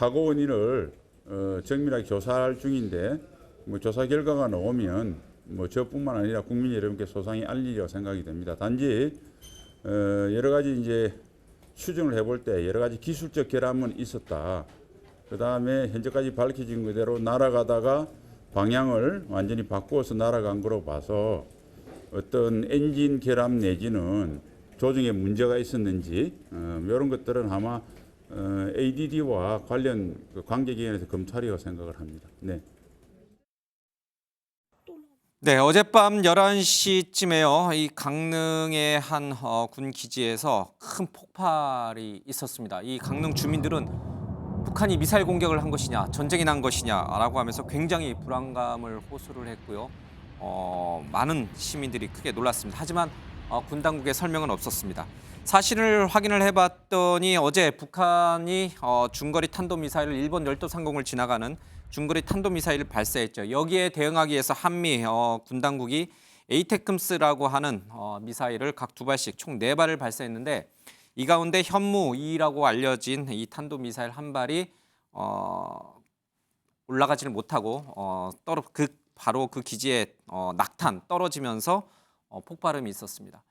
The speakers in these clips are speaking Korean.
사고 원인을 정밀하게 조사할 중인데 뭐 조사 결과가 나오면 뭐 저뿐만 아니라 국민 여러분께 소상히 알리리라고 생각이 됩니다. 단지 여러 가지 이제 추정을 해볼 때 여러 가지 기술적 결함은 있었다. 그 다음에 현재까지 밝혀진 그대로 날아가다가 방향을 완전히 바꾸어서 날아간 거로 봐서 어떤 엔진 결함 내지는 조정에 문제가 있었는지 이런 것들은 아마 ADD와 관련 관계기관에서 검토하리라고 생각을 합니다. 네. 네, 어젯밤 11시쯤에요. 이 강릉의 한 군 기지에서 큰 폭발이 있었습니다. 이 강릉 주민들은 북한이 미사일 공격을 한 것이냐, 전쟁이 난 것이냐라고 하면서 굉장히 불안감을 호소를 했고요. 많은 시민들이 크게 놀랐습니다. 하지만 군 당국의 설명은 없었습니다. 사실을 확인을 해봤더니 어제 북한이 중거리 탄도미사일을 일본 열도 상공을 지나가는 중거리 탄도미사일을 발사했죠. 여기에 대응하기 위해서 한미 군 당국이 에이테크스라고 하는 미사일을 각 2발씩 총 4발을 발사했는데 이 가운데 현무2라고 알려진 이 탄도미사일 한 발이 올라가지를 못하고 바로 그 기지에 낙탄 떨어지면서 폭발음이 있었습니다.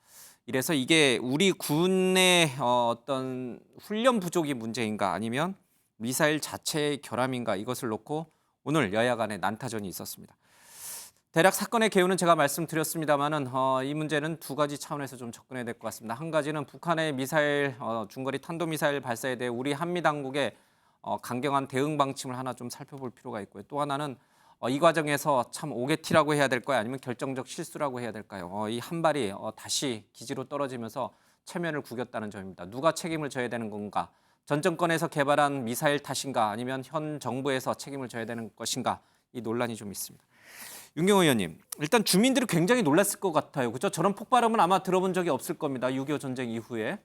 이래서 이게 우리 군의 어떤 훈련 부족이 문제인가 아니면 미사일 자체의 결함인가 이것을 놓고 오늘 여야 간의 난타전이 있었습니다. 대략 사건의 개요는 제가 말씀드렸습니다만은 이 문제는 2가지 차원에서 좀 접근해야 될 것 같습니다. 한 가지는 북한의 미사일 중거리 탄도미사일 발사에 대해 우리 한미 당국의 강경한 대응 방침을 하나 좀 살펴볼 필요가 있고요. 또 하나는 이 과정에서 참 오개티라고 해야 될까요? 아니면 결정적 실수라고 해야 될까요? 이 한 발이 다시 기지로 떨어지면서 체면을 구겼다는 점입니다. 누가 책임을 져야 되는 건가? 전 정권에서 개발한 미사일 탓인가? 아니면 현 정부에서 책임을 져야 되는 것인가? 이 논란이 좀 있습니다. 윤경호 의원님, 일단 주민들이 굉장히 놀랐을 것 같아요. 그렇죠? 저런 폭발음은 아마 들어본 적이 없을 겁니다. 6.25 전쟁 이후에.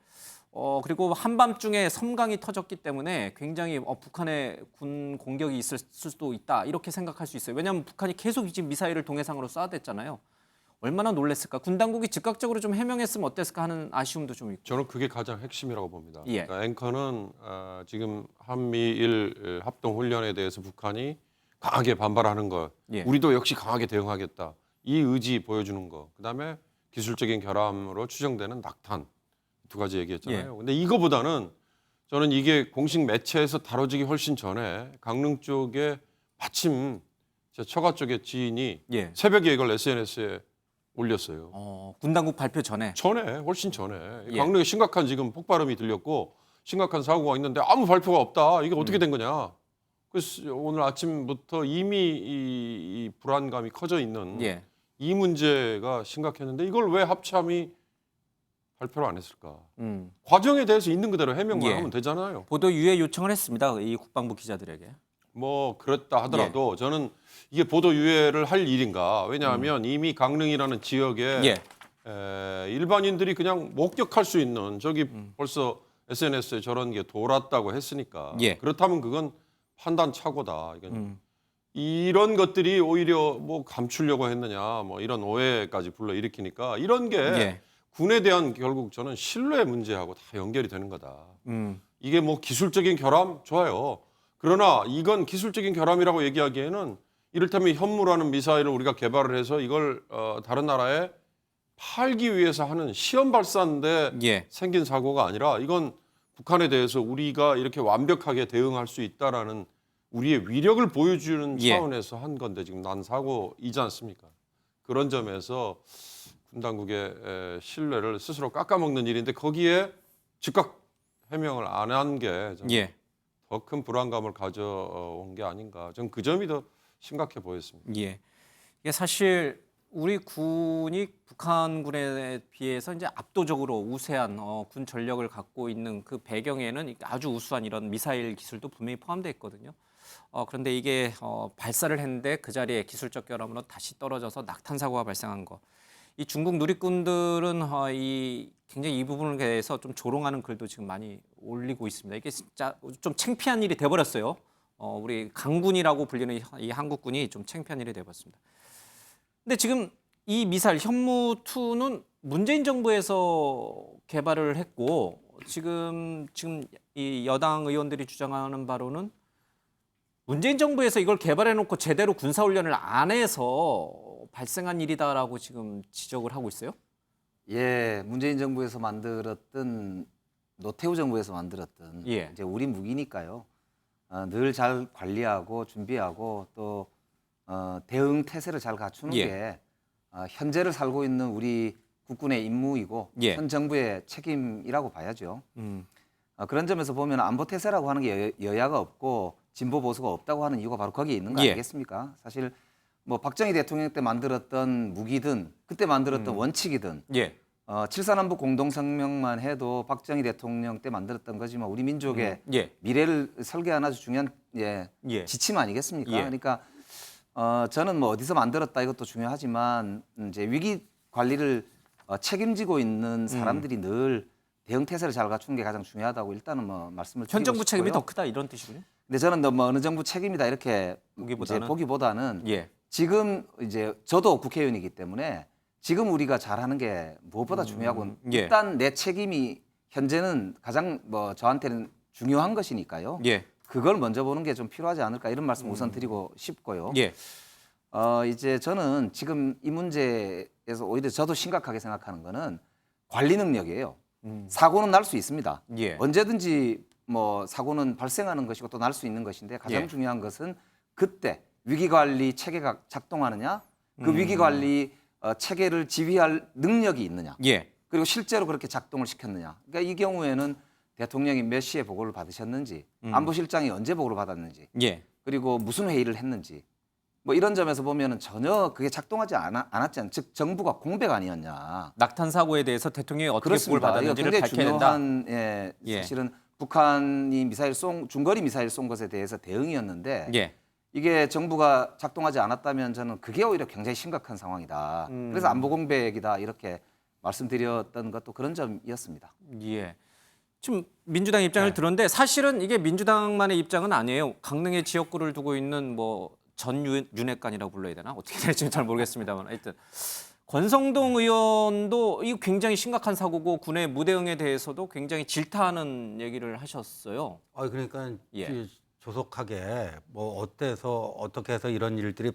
그리고 한밤중에 섬광이 터졌기 때문에 굉장히 북한의 군 공격이 있을 수도 있다 이렇게 생각할 수 있어요. 왜냐하면 북한이 계속 지금 미사일을 동해상으로 쏴댔잖아요. 얼마나 놀랐을까. 군 당국이 즉각적으로 좀 해명했으면 어땠을까 하는 아쉬움도 좀 있고. 저는 그게 가장 핵심이라고 봅니다. 예. 그러니까 앵커는 지금 한미일 합동훈련에 대해서 북한이 강하게 반발하는 것, 예. 우리도 역시 강하게 대응하겠다. 이 의지 보여주는 것. 그다음에 기술적인 결함으로 추정되는 낙탄. 2가지 얘기했잖아요. 근데 이거보다는 저는 이게 공식 매체에서 다뤄지기 훨씬 전에 강릉 쪽에 마침 제 처가 쪽의 지인이 예. 새벽에 이걸 SNS에 올렸어요. 군 당국 발표 전에. 훨씬 전에. 예. 강릉에 심각한 지금 폭발음이 들렸고 심각한 사고가 있는데 아무 발표가 없다. 이게 어떻게 된 거냐. 그래서 오늘 아침부터 이미 이 불안감이 커져 있는 예. 이 문제가 심각했는데 이걸 왜 합참이 발표를 안 했을까? 과정에 대해서 있는 그대로 해명만 예. 하면 되잖아요. 보도 유예 요청을 했습니다. 이 국방부 기자들에게. 뭐 그랬다 하더라도 저는 이게 보도 유예를 할 일인가? 왜냐하면 이미 강릉이라는 지역에 예. 일반인들이 그냥 목격할 수 있는 저기 벌써 SNS에 저런 게 돌았다고 했으니까 예. 그렇다면 그건 판단 착오다. 이건 이런 것들이 오히려 뭐 감추려고 했느냐 뭐 이런 오해까지 불러일으키니까 이런 게 예. 군에 대한 결국 저는 신뢰 문제하고 다 연결이 되는 거다. 음. 이게 뭐 기술적인 결함 좋아요. 그러나 이건 기술적인 결함이라고 얘기하기에는 이를테면 현무라는 미사일을 우리가 개발을 해서 이걸 다른 나라에 팔기 위해서 하는 시험 발사인데 예. 생긴 사고가 아니라 이건 북한에 대해서 우리가 이렇게 완벽하게 대응할 수 있다라는 우리의 위력을 보여주는 예. 차원에서 한 건데 지금 난 사고이지 않습니까? 그런 점에서 군 당국의 신뢰를 스스로 깎아먹는 일인데 거기에 즉각 해명을 안 한 게 예. 더 큰 불안감을 가져온 게 아닌가. 저는 그 점이 더 심각해 보였습니다. 예. 이게 사실 우리 군이 북한군에 비해서 이제 압도적으로 우세한 군 전력을 갖고 있는 그 배경에는 아주 우수한 이런 미사일 기술도 분명히 포함되어 있거든요. 그런데 이게 발사를 했는데 그 자리에 기술적 결함으로 다시 떨어져서 낙탄 사고가 발생한 거. 이 중국 누리꾼들은 굉장히 이 부분에 대해서 좀 조롱하는 글도 지금 많이 올리고 있습니다. 이게 진짜 좀 창피한 일이 돼버렸어요. 우리 강군이라고 불리는 이 한국군이 좀 창피한 일이 돼버렸습니다. 근데 지금 이 미사일 현무2는 문재인 정부에서 개발을 했고 지금 이 여당 의원들이 주장하는 바로는 문재인 정부에서 이걸 개발해놓고 제대로 군사훈련을 안 해서 발생한 일이다라고 지금 지적을 하고 있어요? 예, 문재인 정부에서 만들었던 노태우 정부에서 만들었던 예. 이제 우리 무기니까요. 늘 잘 관리하고 준비하고 또 대응 태세를 잘 갖추는 예. 게 현재를 살고 있는 우리 국군의 임무이고 예. 현 정부의 책임이라고 봐야죠. 음. 그런 점에서 보면 안보 태세라고 하는 게 여야가 없고 진보 보수가 없다고 하는 이유가 바로 거기에 있는 거 예. 아니겠습니까? 사실 뭐 박정희 대통령 때 만들었던 무기든 그때 만들었던 원칙이든 예. 7.4남북 공동성명만 해도 박정희 대통령 때 만들었던 거지만 우리 민족의 예. 미래를 설계하는 아주 중요한 예. 지침 아니겠습니까? 예. 그러니까 저는 뭐 어디서 만들었다 이것도 중요하지만 이제 위기 관리를 책임지고 있는 사람들이 늘 대응 태세를 잘 갖추는 게 가장 중요하다고 일단은 뭐 말씀을 현 드리고 정부 책임이 싶고요. 더 크다 이런 뜻이군요. 근데 저는 뭐 어느 정부 책임이다 이렇게 보기보다는? 이제 보기보다는 예. 지금 이제 저도 국회의원이기 때문에 지금 우리가 잘하는 게 무엇보다 중요하고 예. 일단 내 책임이 현재는 가장 뭐 저한테는 중요한 것이니까요. 예. 그걸 먼저 보는 게 좀 필요하지 않을까 이런 말씀 우선 드리고 싶고요. 예. 이제 저는 지금 이 문제에서 오히려 저도 심각하게 생각하는 거는 관리 능력이에요. 사고는 날 수 있습니다. 예. 언제든지 뭐 사고는 발생하는 것이고 또 날 수 있는 것인데 가장 예. 중요한 것은 그때 위기 관리 체계가 작동하느냐, 그 위기 관리 체계를 지휘할 능력이 있느냐, 예. 그리고 실제로 그렇게 작동을 시켰느냐. 그러니까 이 경우에는 대통령이 몇 시에 보고를 받으셨는지, 안보실장이 언제 보고를 받았는지, 예. 그리고 무슨 회의를 했는지, 뭐 이런 점에서 보면은 전혀 그게 작동하지 않았지 않, 즉 정부가 공백 아니었냐. 낙탄 사고에 대해서 대통령이 어떻게 보고를 그렇습니다. 이거 받았는지를 굉장히 밝혀야 된다. 중요한 예. 사실은 북한이 중거리 미사일 쏜 것에 대해서 대응이었는데 예. 이게 정부가 작동하지 않았다면 저는 그게 오히려 굉장히 심각한 상황이다. 그래서 안보 공백이다 이렇게 말씀드렸던 것도 그런 점이었습니다. 예. 지금 민주당 입장을 들었는데 사실은 이게 민주당만의 입장은 아니에요. 강릉에 지역구를 두고 있는 뭐 전윤핵관이라고 불러야 되나? 어떻게 될지는 잘 모르겠습니다만 하여튼 권성동 의원도 이거 굉장히 심각한 사고고 군의 무대응에 대해서도 굉장히 질타하는 얘기를 하셨어요. 그러니까 예. 조속하게 뭐 어떻게 해서 이런 일들이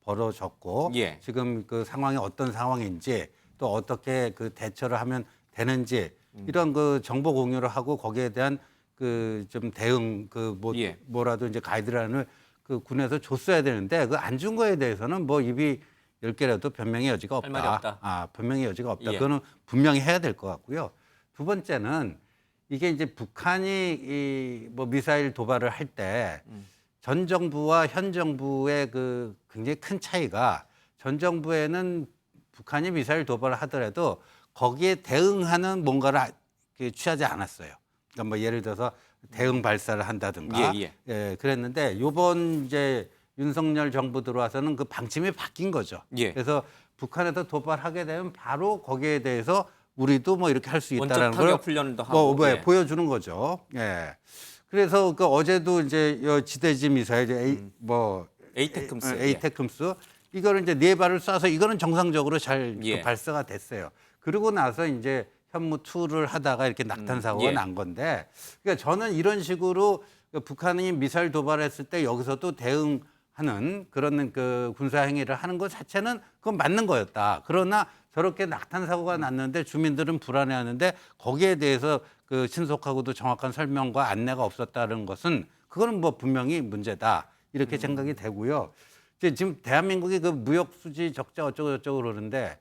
벌어졌고 예. 지금 그 상황이 어떤 상황인지 또 어떻게 그 대처를 하면 되는지 이런 그 정보 공유를 하고 거기에 대한 그 좀 대응 예. 뭐라도 이제 가이드라인을 그 군에서 줬어야 되는데 그 안 준 거에 대해서는 뭐 입이 10개라도 변명의 여지가 없다. 할 말이 없다. 변명의 여지가 없다. 예. 그거는 분명히 해야 될 것 같고요. 두 번째는 이게 이제 북한이 이 뭐 미사일 도발을 할 때 전 정부와 현 정부의 그 굉장히 큰 차이가 전 정부에는 북한이 미사일 도발을 하더라도 거기에 대응하는 뭔가를 취하지 않았어요. 그러니까 뭐 예를 들어서 대응 발사를 한다든가 그랬는데 요번 이제 윤석열 정부 들어와서는 그 방침이 바뀐 거죠. 예. 그래서 북한에서 도발하게 되면 바로 거기에 대해서 우리도 뭐 이렇게 할 수 원적 있다라는 걸 타격 훈련도 하고 예. 보여주는 거죠. 예. 그래서 그 어제도 이제 지대지 미사일 에이테크스 이거를 이제 4발을 쏴서 이거는 정상적으로 잘 예. 발사가 됐어요. 그러고 나서 이제 현무 2를 하다가 이렇게 낙탄 사고가 예. 난 건데, 그러니까 저는 이런 식으로 북한이 미사일 도발했을 때 여기서도 대응하는 그런 그 군사 행위를 하는 것 자체는 그건 맞는 거였다. 그러나 저렇게 낙탄 사고가 났는데 주민들은 불안해하는데 거기에 대해서 그 신속하고도 정확한 설명과 안내가 없었다는 것은 그거는 뭐 분명히 문제다 이렇게 생각이 되고요. 지금 대한민국이 그 무역 수지 적자 어쩌고 그러는데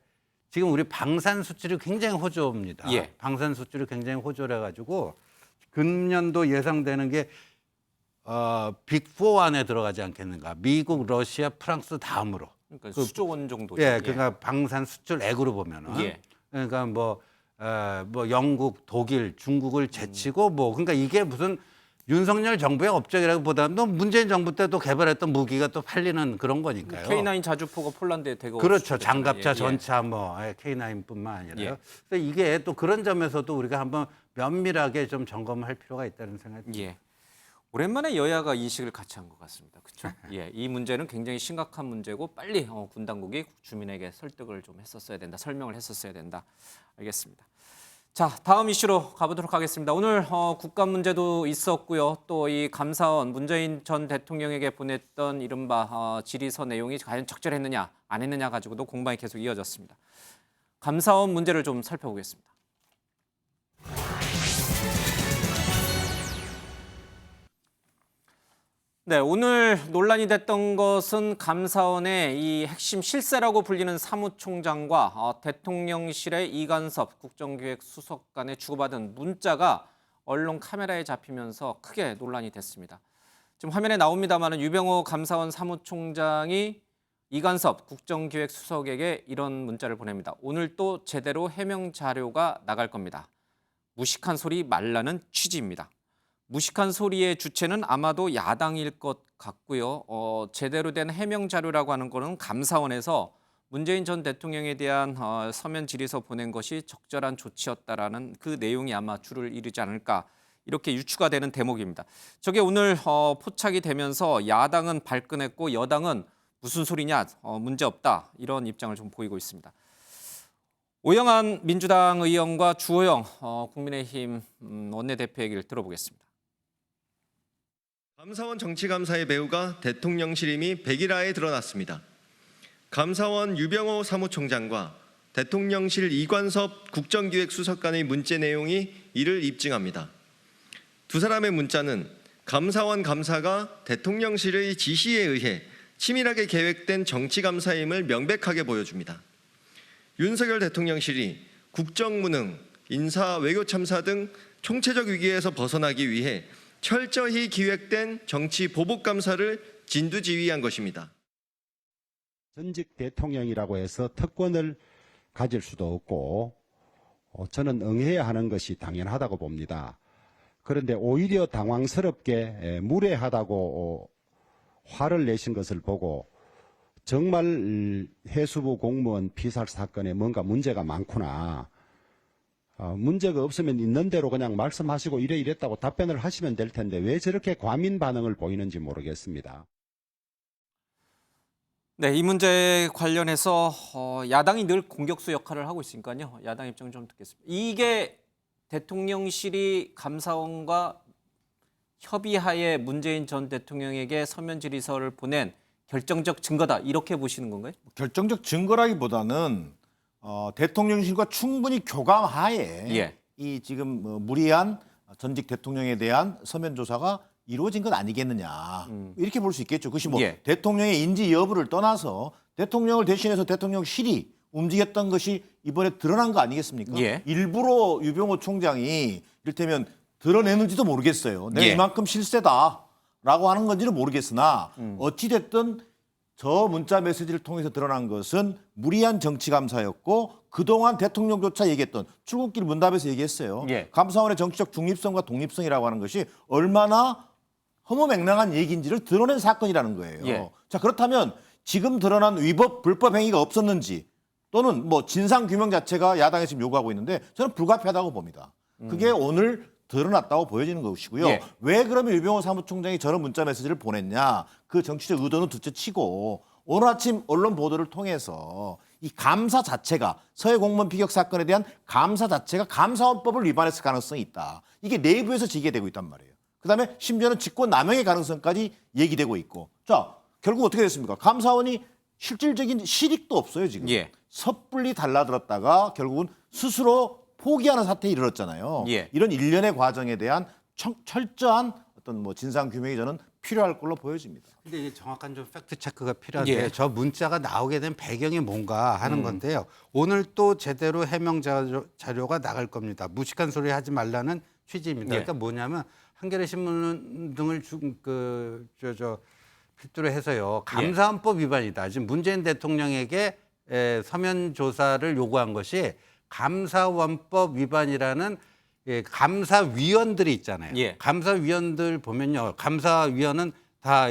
지금 우리 방산 수출이 굉장히 호조입니다. 예. 방산 수출이 굉장히 호조래 가지고 금년도 예상되는 게 빅4 안에 들어가지 않겠는가? 미국, 러시아, 프랑스 다음으로. 그러니까 수조 원 정도. 예, 그러니까 방산 수출액으로 보면은 예. 그러니까 뭐 영국, 독일, 중국을 제치고 뭐 그러니까 이게 무슨 윤석열 정부의 업적이라기보다는 문재인 정부 때 또 개발했던 무기가 또 팔리는 그런 거니까요. K9 자주포가 폴란드에 대거 그렇죠. 수출됐잖아요. 장갑차, 예. 전차 뭐 K9뿐만 아니라요. 예. 그래서 이게 또 그런 점에서도 우리가 한번 면밀하게 좀 점검할 필요가 있다는 생각이 듭니다. 예. 오랜만에 여야가 인식을 같이 한 것 같습니다. 그렇죠? 예, 이 문제는 굉장히 심각한 문제고 빨리 군 당국이 주민에게 설득을 좀 했었어야 된다, 설명을 했었어야 된다. 알겠습니다. 자, 다음 이슈로 가보도록 하겠습니다. 오늘 국감 문제도 있었고요. 또 이 감사원 문재인 전 대통령에게 보냈던 이른바 질의서 내용이 과연 적절했느냐 안 했느냐 가지고도 공방이 계속 이어졌습니다. 감사원 문제를 좀 살펴보겠습니다. 네, 오늘 논란이 됐던 것은 감사원의 이 핵심 실세라고 불리는 사무총장과 대통령실의 이관섭 국정기획수석 간에 주고받은 문자가 언론 카메라에 잡히면서 크게 논란이 됐습니다. 지금 화면에 나옵니다만 유병호 감사원 사무총장이 이관섭 국정기획수석에게 이런 문자를 보냅니다. 오늘 또 제대로 해명 자료가 나갈 겁니다. 무식한 소리 말라는 취지입니다. 무식한 소리의 주체는 아마도 야당일 것 같고요. 제대로 된 해명 자료라고 하는 거는 감사원에서 문재인 전 대통령에 대한 서면 질의서 보낸 것이 적절한 조치였다라는 그 내용이 아마 줄을 이루지 않을까 이렇게 유추가 되는 대목입니다. 저게 오늘 포착이 되면서 야당은 발끈했고 여당은 무슨 소리냐, 문제없다 이런 입장을 좀 보이고 있습니다. 오영환 민주당 의원과 주호영 국민의힘 원내대표 얘기를 들어보겠습니다. 감사원 정치감사의 배후가 대통령실임이 백일화에 드러났습니다. 감사원 유병호 사무총장과 대통령실 이관섭 국정기획수석 간의 문자 내용이 이를 입증합니다. 두 사람의 문자는 감사원 감사가 대통령실의 지시에 의해 치밀하게 계획된 정치감사임을 명백하게 보여줍니다. 윤석열 대통령실이 국정무능, 인사, 외교 참사 등 총체적 위기에서 벗어나기 위해 철저히 기획된 정치 보복 감사를 진두지휘한 것입니다. 전직 대통령이라고 해서 특권을 가질 수도 없고 저는 응해야 하는 것이 당연하다고 봅니다. 그런데 오히려 당황스럽게 무례하다고 화를 내신 것을 보고 정말 해수부 공무원 피살 사건에 뭔가 문제가 많구나. 문제가 없으면 있는 대로 그냥 말씀하시고 이랬다고 답변을 하시면 될 텐데 왜 저렇게 과민 반응을 보이는지 모르겠습니다. 네, 이 문제 관련해서 야당이 늘 공격수 역할을 하고 있으니까요. 야당 입장 좀 듣겠습니다. 이게 대통령실이 감사원과 협의하에 문재인 전 대통령에게 서면 질의서를 보낸 결정적 증거다 이렇게 보시는 건가요? 결정적 증거라기보다는 대통령실과 충분히 교감하에 예. 이 지금 무리한 전직 대통령에 대한 서면 조사가 이루어진 건 아니겠느냐 이렇게 볼 수 있겠죠. 그것이 뭐 예. 대통령의 인지 여부를 떠나서 대통령을 대신해서 대통령실이 움직였던 것이 이번에 드러난 거 아니겠습니까? 예. 일부러 유병호 총장이 이를테면 드러내는지도 모르겠어요. 내가 예. 이만큼 실세다라고 하는 건지는 모르겠으나 어찌 됐든 저 문자 메시지를 통해서 드러난 것은 무리한 정치 감사였고 그동안 대통령조차 얘기했던 출국길 문답에서 얘기했어요. 예. 감사원의 정치적 중립성과 독립성이라고 하는 것이 얼마나 허무맹랑한 얘기인지를 드러낸 사건이라는 거예요. 예. 자, 그렇다면 지금 드러난 위법 불법 행위가 없었는지 또는 뭐 진상 규명 자체가 야당이 지금 요구하고 있는데 저는 불가피하다고 봅니다. 그게 오늘 드러났다고 보여지는 것이고요. 예. 왜 그러면 유병호 사무총장이 저런 문자 메시지를 보냈냐? 그 정치적 의도는 둘째치고 오늘 아침 언론 보도를 통해서 이 감사 자체가 서해 공무원 피격 사건에 대한 감사 자체가 감사원법을 위반했을 가능성이 있다. 이게 내부에서 제기되고 있단 말이에요. 그다음에 심지어는 직권 남용의 가능성까지 얘기되고 있고. 자, 결국 어떻게 됐습니까? 감사원이 실질적인 실익도 없어요, 지금. 예. 섣불리 달라들었다가 결국은 스스로 포기하는 사태에 이르렀잖아요. 예. 이런 일련의 과정에 대한 철저한 어떤 뭐 진상 규명이 저는 필요할 걸로 보여집니다. 근데 이게 정확한 좀 팩트 체크가 필요한데 예. 저 문자가 나오게 된 배경이 뭔가 하는 건데요. 오늘 또 제대로 해명 자료가 나갈 겁니다. 무식한 소리 하지 말라는 취지입니다. 예. 그러니까 뭐냐면 한겨레 신문 등을 필두로 해서요. 감사원법 위반이다. 지금 문재인 대통령에게 서면 조사를 요구한 것이 감사원법 위반이라는 감사위원들이 있잖아요. 예. 감사위원들 보면요, 감사위원은 다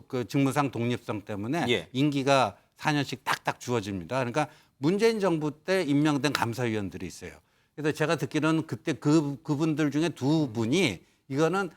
그 직무상 독립성 때문에 예. 임기가 4년씩 딱딱 주어집니다. 그러니까 문재인 정부 때 임명된 감사위원들이 있어요. 그래서 제가 듣기로는 그때 그분들 중에 두 분이 이거는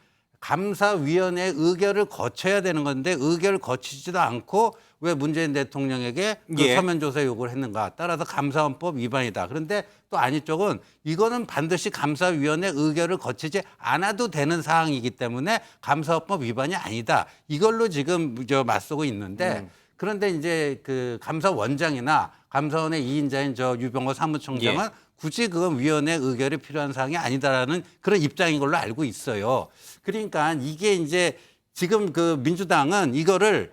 감사위원회 의결을 거쳐야 되는 건데 의결을 거치지도 않고 왜 문재인 대통령에게 그 예. 서면 조사 요구를 했는가? 따라서 감사원법 위반이다. 그런데 또 아니 쪽은 이거는 반드시 감사위원회 의결을 거치지 않아도 되는 사항이기 때문에 감사원법 위반이 아니다. 이걸로 지금 맞서고 있는데 그런데 이제 그 감사원장이나 감사원의 2인자인 저 유병호 사무총장은 굳이 그건 위원회 의결이 필요한 사항이 아니다라는 그런 입장인 걸로 알고 있어요. 그러니까 이게 이제 지금 그 민주당은 이거를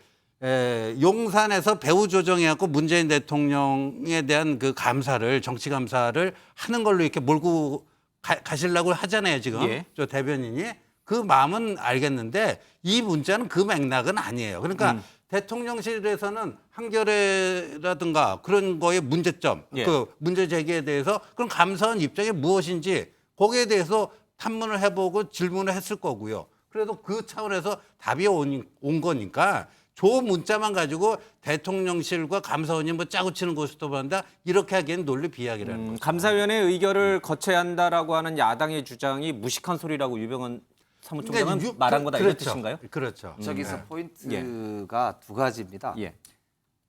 용산에서 배후 조정해갖고 문재인 대통령에 대한 그 감사를 정치 감사를 하는 걸로 이렇게 몰고 가시려고 하잖아요 지금 예. 저 대변인이 그 마음은 알겠는데 이 문자는 그 맥락은 아니에요. 그러니까 대통령실에서는 한겨레라든가 그런 거의 문제점, 예. 그 문제 제기에 대해서 그럼 감사원 입장이 무엇인지 거기에 대해서 탐문을 해보고 질문을 했을 거고요. 그래도 그 차원에서 답이 온 거니까 조 문자만 가지고 대통령실과 감사원이 뭐 짜고 치는 것도 한다 이렇게 하기에는 논리 비약이라는 거죠. 감사위원회 의결을 거쳐야 한다라고 하는 야당의 주장이 무식한 소리라고 유병헌 사무총장은 그러니까 말한 거다 이런 그렇죠. 뜻인가요? 그렇죠. 저기서 포인트가 두 가지입니다. 예.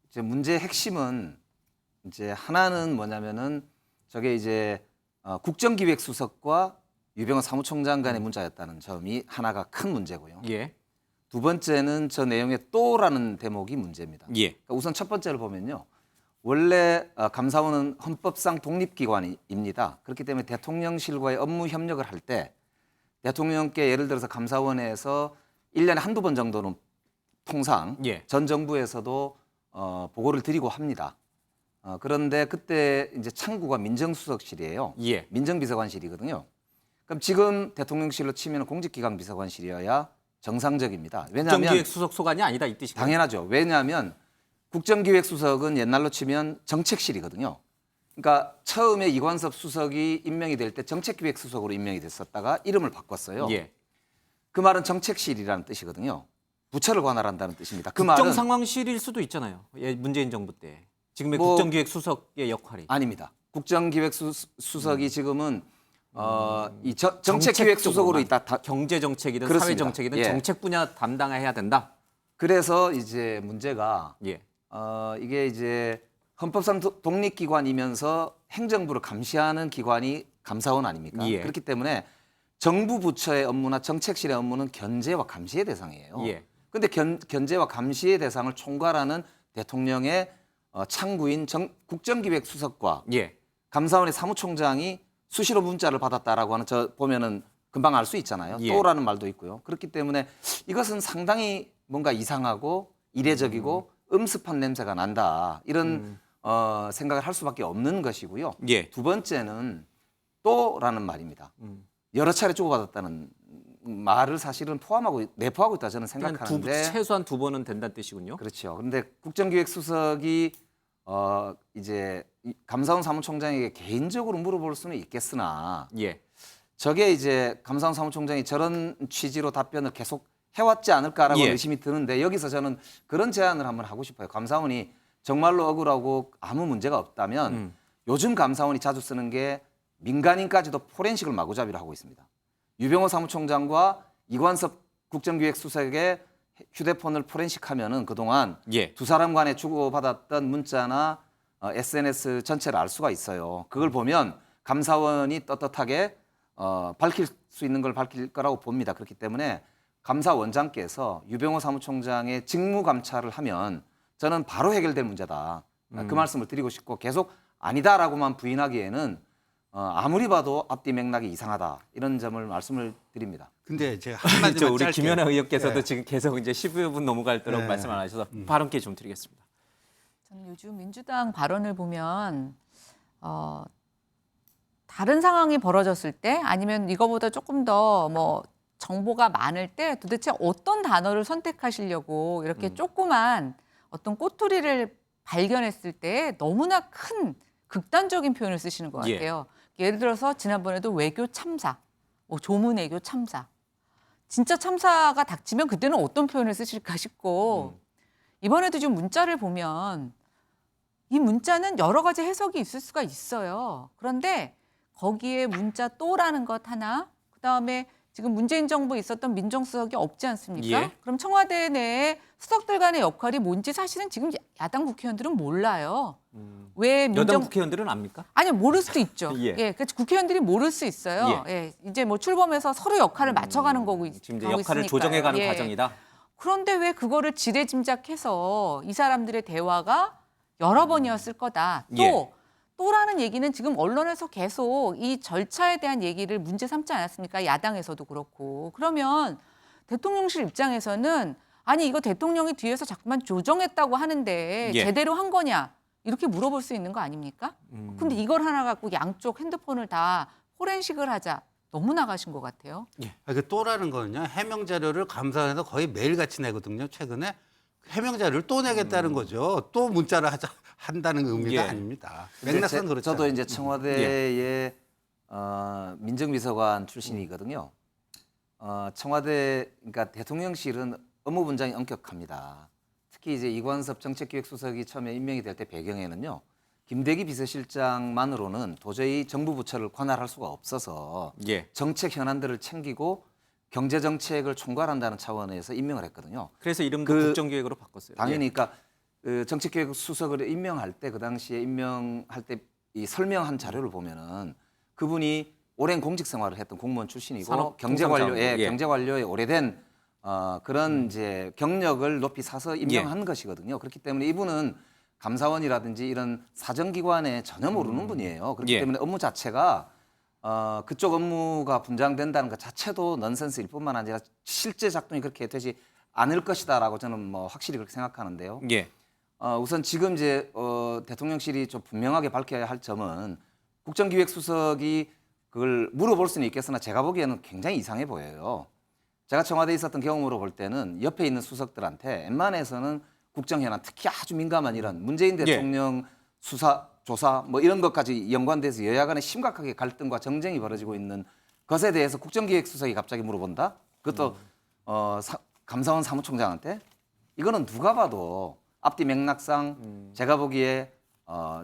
이제 문제의 핵심은 이제 하나는 뭐냐면은 저게 이제 국정기획수석과 유병헌 사무총장 간의 문자였다는 점이 하나가 큰 문제고요. 예. 두 번째는 저 내용의 또라는 대목이 문제입니다. 예. 그러니까 우선 첫 번째를 보면요. 원래 감사원은 헌법상 독립기관입니다. 그렇기 때문에 대통령실과의 업무 협력을 할 때 대통령께 예를 들어서 감사원에서 1년에 한두 번 정도는 통상 예. 전 정부에서도 보고를 드리고 합니다. 그런데 그때 이제 창구가 민정수석실이에요. 예. 민정비서관실이거든요. 그럼 지금 대통령실로 치면 공직기강 비서관실이어야 정상적입니다. 왜냐하면 국정기획수석소관이 아니다 이 뜻이죠. 당연하죠. 왜냐하면 국정기획수석은 옛날로 치면 정책실이거든요. 그러니까 처음에 이관섭 수석이 임명이 될 때 정책기획수석으로 임명이 됐었다가 이름을 바꿨어요. 예. 그 말은 정책실이라는 뜻이거든요. 부처를 관할한다는 뜻입니다. 그 말은 국정상황실일 수도 있잖아요. 예, 문재인 정부 때. 지금의 뭐- 국정기획수석의 역할이. 아닙니다. 국정기획수석이 지금은 이 정책기획수석으로 정책적으로만. 있다. 경제정책이든 그렇습니다. 사회정책이든 예. 정책 분야 담당해야 된다. 그래서 이제 문제가 예. 이게 이제 헌법상 독립기관이면서 행정부를 감시하는 기관이 감사원 아닙니까? 예. 그렇기 때문에 정부 부처의 업무나 정책실의 업무는 견제와 감시의 대상이에요. 예. 그런데 견제와 감시의 대상을 총괄하는 대통령의 창구인 국정기획수석과 예. 감사원의 사무총장이 수시로 문자를 받았다라고 하는 저 보면은 금방 알 수 있잖아요. 예. 또라는 말도 있고요. 그렇기 때문에 이것은 상당히 뭔가 이상하고 이례적이고 음습한 냄새가 난다. 이런 생각을 할 수밖에 없는 것이고요. 예. 두 번째는 또라는 말입니다. 여러 차례 주고받았다는 말을 사실은 내포하고 있다 저는 생각하는데 최소한 두 번은 된다는 뜻이군요. 그렇죠. 그런데 국정기획수석이 이제 감사원 사무총장에게 개인적으로 물어볼 수는 있겠으나 예. 저게 이제 감사원 사무총장이 저런 취지로 답변을 계속 해왔지 않을까라고 예. 의심이 드는데 여기서 저는 그런 제안을 한번 하고 싶어요. 감사원이 정말로 억울하고 아무 문제가 없다면 요즘 감사원이 자주 쓰는 게 민간인까지도 포렌식을 마구잡이로 하고 있습니다. 유병호 사무총장과 이관섭 국정기획수석의 휴대폰을 포렌식하면은 그동안 예. 두 사람 간에 주고받았던 문자나 SNS 전체를 알 수가 있어요. 그걸 보면 감사원이 떳떳하게 밝힐 수 있는 걸 밝힐 거라고 봅니다. 그렇기 때문에 감사원장께서 유병호 사무총장의 직무 감찰을 하면 저는 바로 해결될 문제다. 그 말씀을 드리고 싶고 계속 아니다라고만 부인하기에는 아무리 봐도 앞뒤 맥락이 이상하다. 이런 점을 말씀을 드립니다. 근데 제가 한마디만 우리 짧게. 김연아 의원께서도 예. 지금 계속 이제 15분 넘어갈 거라고 네. 말씀 안 하셔서 발언 기회 좀 드리겠습니다. 저는 요즘 민주당 발언을 보면 다른 상황이 벌어졌을 때 아니면 이거보다 조금 더 뭐 정보가 많을 때 도대체 어떤 단어를 선택하시려고 이렇게 조그만 어떤 꼬투리를 발견했을 때 너무나 큰 극단적인 표현을 쓰시는 것 예. 같아요. 예를 들어서 지난번에도 외교 참사, 조문 외교 참사. 진짜 참사가 닥치면 그때는 어떤 표현을 쓰실까 싶고 이번에도 지금 문자를 보면 이 문자는 여러 가지 해석이 있을 수가 있어요. 그런데 거기에 문자 또라는 것 하나, 그다음에 지금 문재인 정부 있었던 민정수석이 없지 않습니까? 예. 그럼 청와대 내에 수석들 간의 역할이 뭔지 사실은 지금 야당 국회의원들은 몰라요. 왜 여당 민정 국회의원들은 압니까? 아니 모를 수도 있죠. 예. 예, 그 국회의원들이 모를 수 있어요. 예. 이제 뭐 출범해서 서로 역할을 맞춰가는 거고 지금 이제 가고 역할을 있으니까요. 조정해가는 예. 과정이다. 그런데 왜 그거를 지레짐작해서 이 사람들의 대화가 여러 번이었을 거다. 예. 또라는 얘기는 지금 언론에서 계속 이 절차에 대한 얘기를 문제 삼지 않았습니까? 야당에서도 그렇고. 그러면 대통령실 입장에서는 아니 이거 대통령이 뒤에서 자꾸만 조정했다고 하는데 예. 제대로 한 거냐? 이렇게 물어볼 수 있는 거 아닙니까? 근데 이걸 하나 갖고 양쪽 핸드폰을 다 포렌식을 하자. 너무 나가신 것 같아요. 그 또라는 거는요. 해명 자료를 감사원에서 거의 매일같이 내거든요. 최근에 해명 자료를 또 내겠다는 거죠. 또 문자를 한다는 의미가 예. 아닙니다. 근데 맥락상 그렇죠. 저도 이제 청와대의 민정비서관 출신이거든요. 청와대 그러니까 대통령실은 업무 분장이 엄격합니다. 특히 이제 이관섭 정책기획수석이 처음에 임명이 될 때 배경에는요. 김대기 비서실장만으로는 도저히 정부 부처를 관할할 수가 없어서 예. 정책 현안들을 챙기고 경제 정책을 총괄한다는 차원에서 임명을 했거든요. 그래서 이름도 그 국정기획으로 바꿨어요. 당연히 그러니까 그 정책기획 수석을 임명할 때 그 당시에 임명할 때 이 설명한 자료를 보면은 그분이 오랜 공직 생활을 했던 공무원 출신이고 산업 경제 통상자원이고, 관료에 예. 경제 관료에 오래된 그런 이제 경력을 높이 사서 임명한 것이거든요. 그렇기 때문에 이분은 감사원이라든지 이런 사정기관에 전혀 모르는 분이에요. 그렇기 예. 때문에 업무 자체가 그쪽 업무가 분장된다는 것 자체도 넌센스일 뿐만 아니라 실제 작동이 그렇게 되지 않을 것이다라고 저는 뭐 확실히 그렇게 생각하는데요. 예. 우선 지금 이제 대통령실이 좀 분명하게 밝혀야 할 점은 국정기획수석이 그걸 물어볼 수는 있겠으나 제가 보기에는 굉장히 이상해 보여요. 제가 청와대에 있었던 경험으로 볼 때는 옆에 있는 수석들한테 웬만해서는 국정현안 특히 아주 민감한 이런 문재인 대통령 수사, 조사 뭐 이런 것까지 연관돼서 여야 간에 심각하게 갈등과 정쟁이 벌어지고 있는 것에 대해서 국정기획수석이 갑자기 물어본다? 그것도 감사원 사무총장한테? 이거는 누가 봐도 앞뒤 맥락상 제가 보기에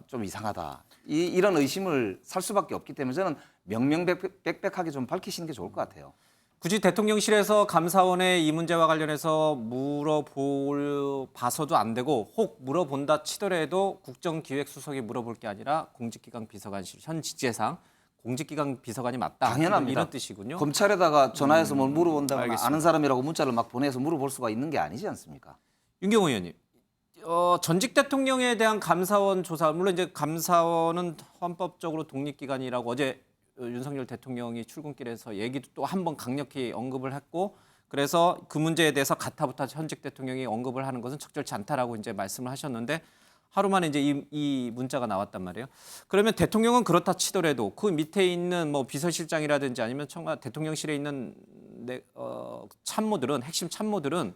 좀 이상하다. 이런 의심을 살 수밖에 없기 때문에 저는 명명백백하게 좀 밝히시는 게 좋을 것 같아요. 굳이 대통령실에서 감사원에 이 문제와 관련해서 물어봐서도 안 되고 혹 물어본다 치더라도 국정기획수석이 물어볼 게 아니라 공직기강 비서관실 현 직제상 공직기강 비서관이 맞다. 당연합니다. 이런 뜻이군요. 검찰에다가 전화해서 뭘 물어본다거나 알겠습니다. 아는 사람이라고 문자를 막 보내서 물어볼 수가 있는 게 아니지 않습니까? 윤경호 의원님, 전직 대통령에 대한 감사원 조사, 물론 이제 감사원은 헌법적으로 독립기관이라고 어제 윤석열 대통령이 출근길에서 얘기도 또 한 번 강력히 언급을 했고, 그래서 그 문제에 대해서 가타부타 현직 대통령이 언급을 하는 것은 적절치 않다라고 이제 말씀을 하셨는데 하루 만에 이제 이 문자가 나왔단 말이에요. 그러면 대통령은 그렇다 치더라도 그 밑에 있는 뭐 비서실장이라든지 아니면 대통령실에 있는 참모들은 핵심 참모들은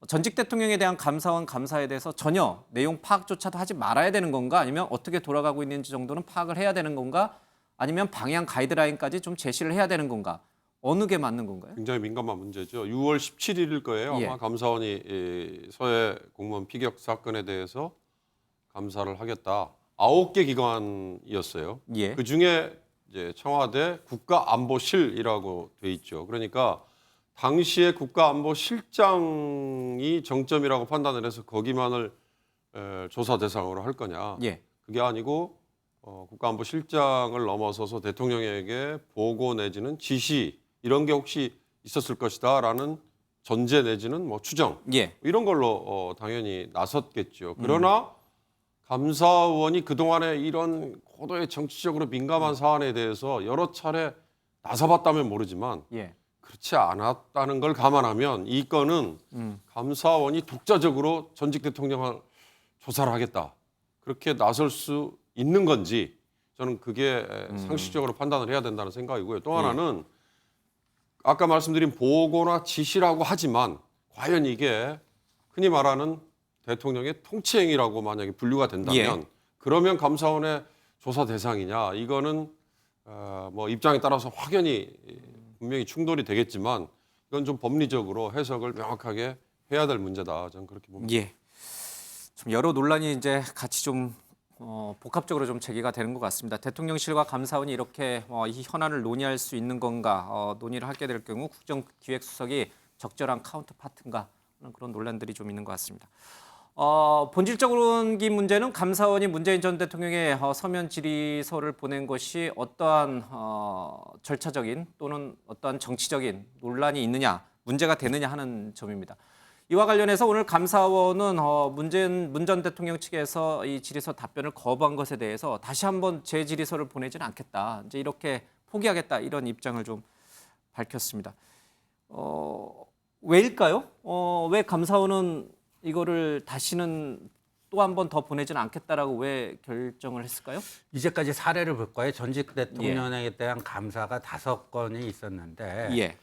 전직 대통령에 대한 감사원 감사에 대해서 전혀 내용 파악조차도 하지 말아야 되는 건가, 아니면 어떻게 돌아가고 있는지 정도는 파악을 해야 되는 건가, 아니면 방향 가이드라인까지 좀 제시를 해야 되는 건가, 어느 게 맞는 건가요? 굉장히 민감한 문제죠. 6월 17일일 거예요. 예. 아마 감사원이 이 서해 공무원 피격 사건에 대해서 감사를 하겠다. 9개 기관이었어요. 예. 그 중에 이제 청와대 국가안보실이라고 돼 있죠. 그러니까 당시에 국가안보실장이 정점이라고 판단을 해서 거기만을 조사 대상으로 할 거냐. 예. 그게 아니고 국가안보실장을 넘어서서 대통령에게 보고 내지는 지시 이런 게 혹시 있었을 것이다라는 전제 내지는 뭐 추정 예. 이런 걸로 당연히 나섰겠죠. 그러나 감사원이 그동안에 이런 고도의 정치적으로 민감한 사안에 대해서 여러 차례 나서봤다면 모르지만 예. 그렇지 않았다는 걸 감안하면 이 건은 감사원이 독자적으로 전직 대통령을 조사를 하겠다. 그렇게 나설 수 있는 건지 저는 그게 상식적으로 판단을 해야 된다는 생각이고요. 또 하나는 아까 말씀드린 보고나 지시라고 하지만 과연 이게 흔히 말하는 대통령의 통치행위라고 만약에 분류가 된다면 그러면 감사원의 조사 대상이냐, 이거는 뭐 입장에 따라서 확연히 분명히 충돌이 되겠지만 이건 좀 법리적으로 해석을 명확하게 해야 될 문제다. 저는 그렇게 봅니다. 예. 좀 여러 논란이 이제 같이 좀 복합적으로 좀 제기가 되는 것 같습니다. 대통령실과 감사원이 이렇게 이 현안을 논의할 수 있는 건가, 논의를 하게 될 경우 국정기획수석이 적절한 카운터파트인가 하는 그런 논란들이 좀 있는 것 같습니다. 본질적인 문제는 감사원이 문재인 전 대통령의 서면 질의서를 보낸 것이 어떠한 절차적인 또는 어떠한 정치적인 논란이 있느냐, 문제가 되느냐 하는 점입니다. 이와 관련해서 오늘 감사원은 문 전 대통령 측에서 이 질의서 답변을 거부한 것에 대해서 다시 한번 재질의서를 보내지는 않겠다. 이제 이렇게 포기하겠다 이런 입장을 좀 밝혔습니다. 왜일까요? 왜 감사원은 이거를 다시는 또 한 번 더 보내지는 않겠다라고 왜 결정을 했을까요? 이제까지 사례를 볼 거예요. 전직 대통령에 대한 감사가 5건이 있었는데 예.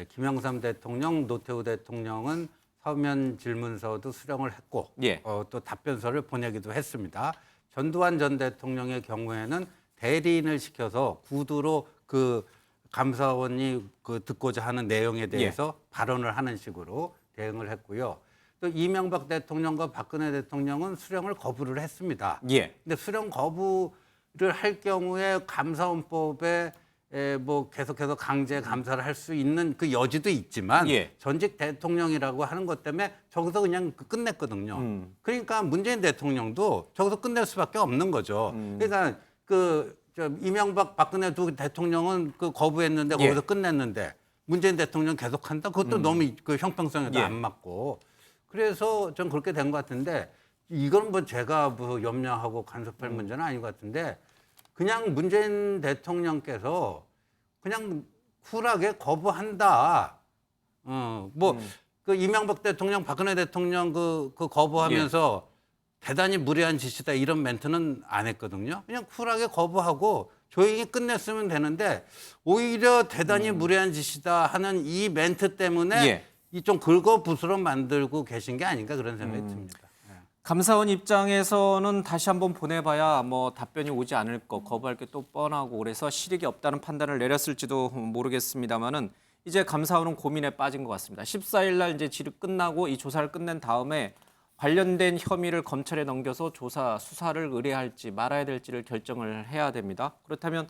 김영삼 대통령, 노태우 대통령은 서면 질문서도 수령을 했고 예. 또 답변서를 보내기도 했습니다. 전두환 전 대통령의 경우에는 대리인을 시켜서 구두로 그 감사원이 듣고자 하는 내용에 대해서 발언을 하는 식으로 대응을 했고요. 또 이명박 대통령과 박근혜 대통령은 수령을 거부를 했습니다. 예. 근데 수령 거부를 할 경우에 감사원법에 뭐 계속해서 강제 감사를 할 수 있는 그 여지도 있지만 예. 전직 대통령이라고 하는 것 때문에 저기서 그냥 끝냈거든요. 그러니까 문재인 대통령도 저기서 끝낼 수밖에 없는 거죠. 그러니까 이명박 박근혜 두 대통령은 거부했는데 거기서 끝냈는데 문재인 대통령 계속한다. 그것도 너무 그 형평성에도 안 맞고 그래서 전 그렇게 된 것 같은데 이건 뭐 제가 뭐 염려하고 간섭할 문제는 아닌 것 같은데. 그냥 문재인 대통령께서 그냥 쿨하게 거부한다. 그 이명박 대통령, 박근혜 대통령 그 거부하면서 대단히 무례한 짓이다 이런 멘트는 안 했거든요. 그냥 쿨하게 거부하고 조용히 끝냈으면 되는데 오히려 대단히 무례한 짓이다 하는 이 멘트 때문에 이 좀 긁어부스러 만들고 계신 게 아닌가 그런 생각이 듭니다. 감사원 입장에서는 다시 한번 보내봐야 뭐 답변이 오지 않을 거, 거부할 게 또 뻔하고 그래서 실익이 없다는 판단을 내렸을지도 모르겠습니다만은 이제 감사원은 고민에 빠진 것 같습니다. 14일 날 이제 질의 끝나고 이 조사를 끝낸 다음에 관련된 혐의를 검찰에 넘겨서 수사를 의뢰할지 말아야 될지를 결정을 해야 됩니다. 그렇다면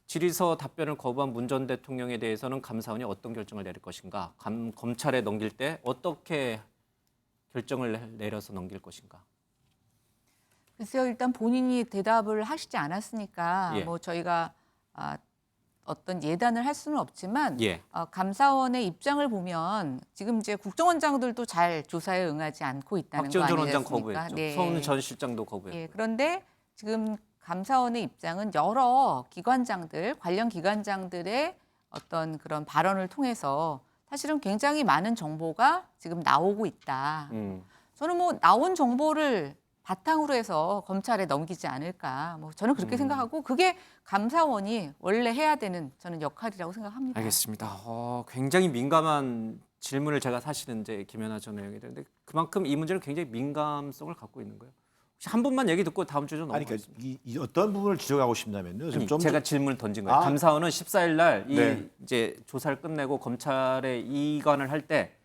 질의서 답변을 거부한 문 전 대통령에 대해서는 감사원이 어떤 결정을 내릴 것인가? 검찰에 넘길 때 어떻게 결정을 내려서 넘길 것인가? 글쎄요, 일단 본인이 대답을 하시지 않았으니까 예. 뭐 저희가 어떤 예단을 할 수는 없지만 예. 감사원의 입장을 보면 지금 이제 국정원장들도 잘 조사에 응하지 않고 있다는 거 박지원 전 원장 아니겠습니까? 거부했죠. 네. 손 전 실장도 거부했고. 예, 그런데 지금 감사원의 입장은 여러 기관장들, 관련 기관장들의 어떤 그런 발언을 통해서 사실은 굉장히 많은 정보가 지금 나오고 있다. 저는 뭐 나온 정보를 바탕으로 해서 검찰에 넘기지 않을까. 뭐 저는 그렇게 생각하고 그게 감사원이 원래 해야 되는 저는 역할이라고 생각합니다. 알겠습니다. 굉장히 민감한 질문을 제가 사실은 이제 김연아 전 의원이 되는데 그만큼 이 문제는 굉장히 민감성을 갖고 있는 거예요. 혹시 한 분만 얘기 듣고 다음 주에 좀 아니 넘어가겠습니다. 그러니까 이 어떤 부분을 지적하고 싶냐면요. 지금 좀 제가 질문을 던진 거예요. 아. 감사원은 14일 날 네. 이제 조사를 끝내고 검찰에 이관을 할 때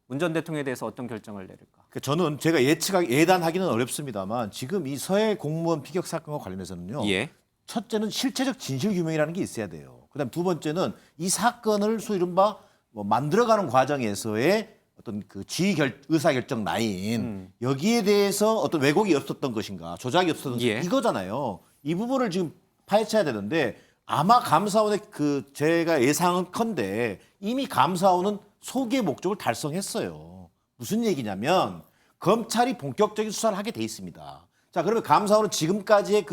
문 전 대통령에 대해서 어떤 결정을 내릴까? 저는 제가 예단하기는 어렵습니다만 지금 이 서해 공무원 피격 사건과 관련해서는요. 예. 첫째는 실체적 진실 규명이라는 게 있어야 돼요. 그다음 두 번째는 이 사건을 소위 이른바 뭐 만들어가는 과정에서의 어떤 그 의사결정 라인 여기에 대해서 어떤 왜곡이 없었던 것인가 조작이 없었던 것인가 이거잖아요. 이 부분을 지금 파헤쳐야 되는데 아마 감사원의 제가 예상컨대 이미 감사원은 소기의 목적을 달성했어요. 무슨 얘기냐면 검찰이 본격적인 수사를 하게 돼 있습니다. 자, 그러면 감사원은 지금까지의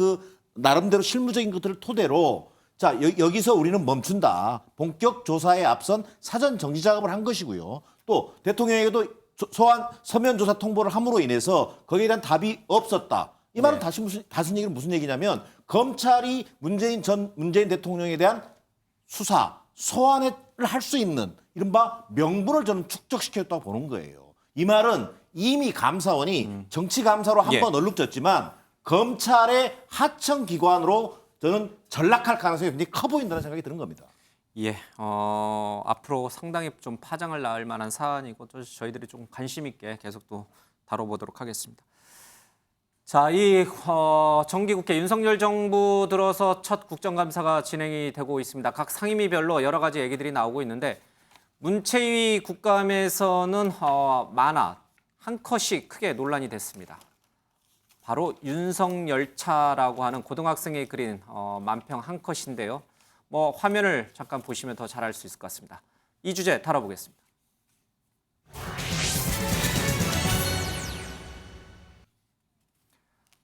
나름대로 실무적인 것들을 토대로 자, 여기서 우리는 멈춘다. 본격 조사에 앞선 사전 정지 작업을 한 것이고요. 또 대통령에게도 서면 조사 통보를 함으로 인해서 거기에 대한 답이 없었다. 이 말은 다시 얘기는 무슨 얘기냐면 검찰이 문재인 대통령에 대한 수사, 소환을 할 수 있는 이른바 명분을 저는 축적시켰다고 보는 거예요. 이 말은 이미 감사원이 정치감사로 한 번 얼룩졌지만 검찰의 하청기관으로 저는 전락할 가능성이 굉장히 커 보인다는 생각이 드는 겁니다. 예, 앞으로 상당히 좀 파장을 낳을 만한 사안이고 또 저희들이 좀 관심 있게 계속 또 다뤄보도록 하겠습니다. 자, 이 정기국회 윤석열 정부 들어서 첫 국정감사가 진행이 되고 있습니다. 각 상임위별로 여러 가지 얘기들이 나오고 있는데 문체위 국감에서는 만화 한 컷이 크게 논란이 됐습니다. 바로 윤석열차라고 하는 고등학생이 그린 만평 한 컷인데요. 뭐 화면을 잠깐 보시면 더 잘 알 수 있을 것 같습니다. 이 주제 다뤄보겠습니다.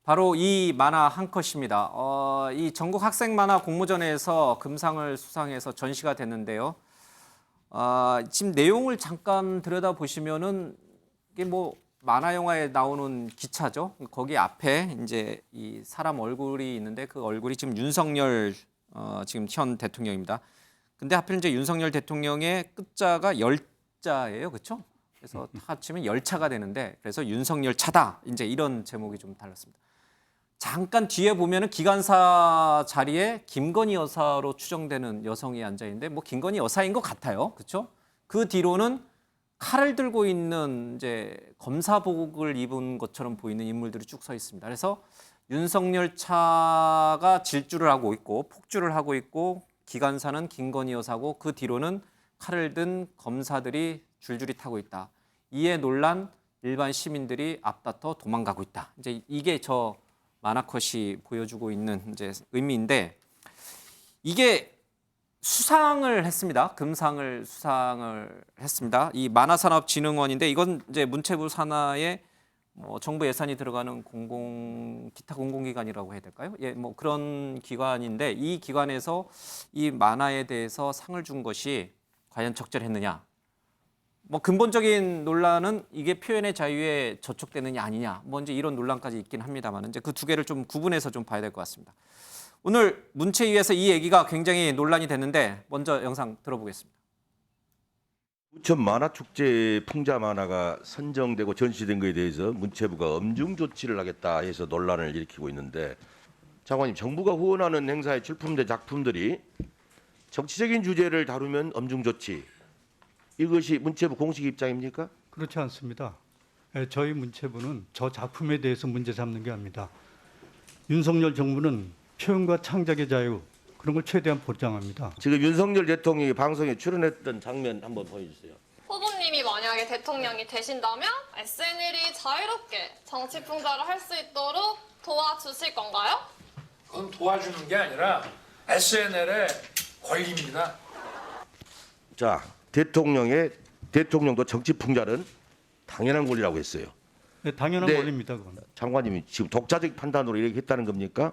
바로 이 만화 한 컷입니다. 이 전국 학생 만화 공모전에서 금상을 수상해서 전시가 됐는데요. 지금 내용을 잠깐 들여다보시면은 이게 뭐 만화 영화에 나오는 기차죠. 거기 앞에 이제 이 사람 얼굴이 있는데 그 얼굴이 지금 윤석열 지금 현 대통령입니다. 근데 하필 이제 윤석열 대통령의 끝자가 열자예요, 그렇죠? 그래서 다 합치면 열차가 되는데 그래서 윤석열 차다 이제 이런 제목이 좀 달랐습니다. 잠깐 뒤에 보면은 기관사 자리에 김건희 여사로 추정되는 여성이 앉아 있는데 뭐 김건희 여사인 것 같아요, 그렇죠? 그 뒤로는 칼을 들고 있는 이제 검사복을 입은 것처럼 보이는 인물들이 쭉 서 있습니다. 그래서 윤석열 차가 질주를 하고 있고 폭주를 하고 있고 기관사는 김건희 여사고 그 뒤로는 칼을 든 검사들이 줄줄이 타고 있다. 이에 놀란 일반 시민들이 앞다퉈 도망가고 있다. 이제 이게 저 만화컷이 보여주고 있는 이제 의미인데 이게 수상을 했습니다. 금상을 수상을 했습니다. 이 만화산업진흥원인데 이건 이제 문체부 산하에 정부 예산이 들어가는 기타 공공기관이라고 해야 될까요? 예, 뭐 그런 기관인데 이 기관에서 이 만화에 대해서 상을 준 것이 과연 적절했느냐? 뭐 근본적인 논란은 이게 표현의 자유에 저촉되느냐 아니냐, 뭐 이제 이런 논란까지 있긴 합니다만 이제 그 두 개를 좀 구분해서 좀 봐야 될 것 같습니다. 오늘 문체위에서 이 얘기가 굉장히 논란이 됐는데 먼저 영상 들어보겠습니다. 부천 만화축제 풍자 만화가 선정되고 전시된 것에 대해서 문체부가 엄중 조치를 하겠다 해서 논란을 일으키고 있는데 장관님, 정부가 후원하는 행사에 출품된 작품들이 정치적인 주제를 다루면 엄중 조치, 이것이 문체부 공식 입장입니까? 그렇지 않습니다. 저희 문체부는 저 작품에 대해서 문제 삼는 게 아닙니다. 윤석열 정부는 표현과 창작의 자유 그런 걸 최대한 보장합니다. 지금 윤석열 대통령이 방송에 출연했던 장면 한번 보여주세요. 후보님이 만약에 대통령이 되신다면 SNL이 자유롭게 정치 풍자를 할 수 있도록 도와주실 건가요? 그건 도와주는 게 아니라 SNL의 권리입니다. 자, 대통령도 정치 풍자는 당연한 권리라고 했어요. 네, 당연한 권리입니다. 그건. 장관님이 지금 독자적 판단으로 이렇게 했다는 겁니까?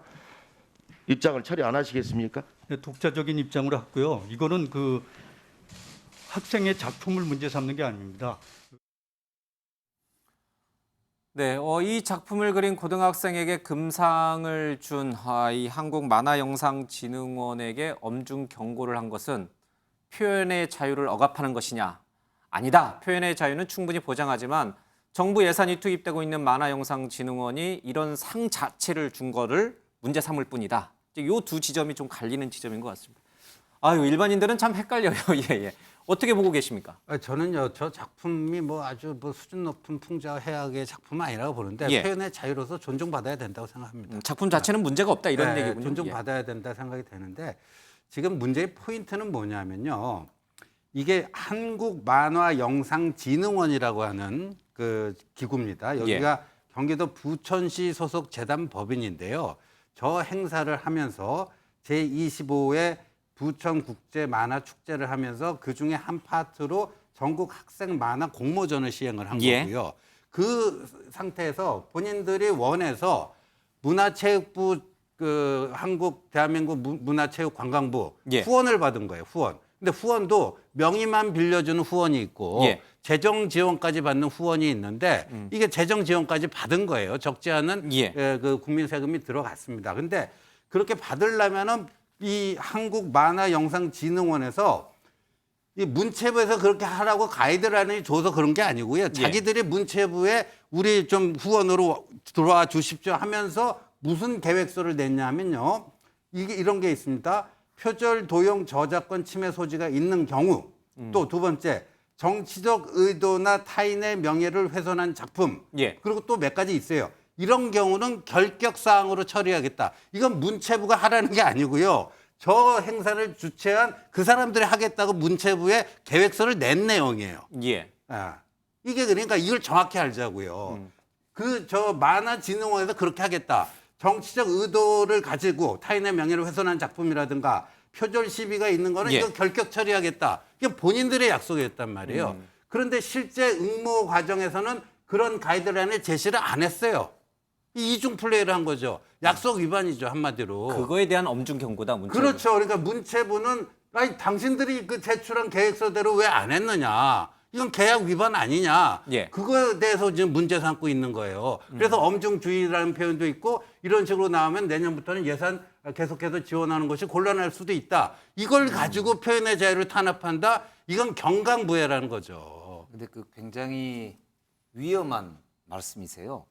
입장을 처리 안 하시겠습니까? 네, 독자적인 입장으로 했고요. 이거는 그 학생의 작품을 문제 삼는 게 아닙니다. 네, 이 작품을 그린 고등학생에게 금상을 준 이 한국만화영상진흥원에게 엄중 경고를 한 것은 표현의 자유를 억압하는 것이냐? 아니다. 표현의 자유는 충분히 보장하지만 정부 예산이 투입되고 있는 만화영상진흥원이 이런 상 자체를 준 거를 문제 삼을 뿐이다. 이 두 지점이 좀 갈리는 지점인 것 같습니다. 아유, 일반인들은 참 헷갈려요. 예. 어떻게 보고 계십니까? 저는요, 저 작품이 뭐 아주 뭐 수준 높은 풍자해악의 작품은 아니라고 보는데 예. 표현의 자유로서 존중받아야 된다고 생각합니다. 작품 자체는 문제가 없다 이런 얘기군요. 존중받아야 된다 생각이 되는데 지금 문제의 포인트는 뭐냐면요. 이게 한국만화영상진흥원이라고 하는 그 기구입니다. 여기가 경기도 부천시 소속 재단 법인인데요. 저 행사를 하면서 제25회 부천국제만화축제를 하면서 그중에 한 파트로 전국 학생 만화 공모전을 시행을 한 거고요. 그 상태에서 본인들이 원해서 문화체육부 대한민국 문화체육관광부 후원을 받은 거예요. 후원. 근데 후원도 명의만 빌려주는 후원이 있고 재정 지원까지 받는 후원이 있는데 이게 재정 지원까지 받은 거예요. 적지 않은 그 국민 세금이 들어갔습니다. 근데 그렇게 받으려면은 이 한국만화영상진흥원에서 이 문체부에서 그렇게 하라고 가이드라인을 줘서 그런 게 아니고요. 자기들이 문체부에 우리 좀 후원으로 들어와 주십시오 하면서 무슨 계획서를 냈냐면요. 이게 이런 게 있습니다. 표절, 도용, 저작권 침해 소지가 있는 경우 또 두 번째 정치적 의도나 타인의 명예를 훼손한 작품 그리고 또 몇 가지 있어요. 이런 경우는 결격 사항으로 처리하겠다. 이건 문체부가 하라는 게 아니고요. 저 행사를 주최한 그 사람들이 하겠다고 문체부에 계획서를 낸 내용이에요. 예. 아, 이게 그러니까 이걸 정확히 알자고요. 그 저 만화진흥원에서 그렇게 하겠다. 정치적 의도를 가지고 타인의 명예를 훼손한 작품이라든가 표절 시비가 있는 거는 예. 이거 결격 처리하겠다. 이게 본인들의 약속이었단 말이에요. 그런데 실제 응모 과정에서는 그런 가이드라인을 제시를 안 했어요. 이중 플레이를 한 거죠. 약속 위반이죠, 한마디로. 그거에 대한 엄중 경고다. 문체부. 그렇죠. 그러니까 문체부는 아니 당신들이 그 제출한 계획서대로 왜 안 했느냐. 이건 계약 위반 아니냐. 예. 그거에 대해서 지금 문제 삼고 있는 거예요. 그래서 엄중주의라는 표현도 있고 이런 식으로 나오면 내년부터는 예산 계속해서 지원하는 것이 곤란할 수도 있다. 이걸 가지고 표현의 자유를 탄압한다. 이건 경강부회라는 거죠. 근데 그 굉장히 위험한 말씀이세요.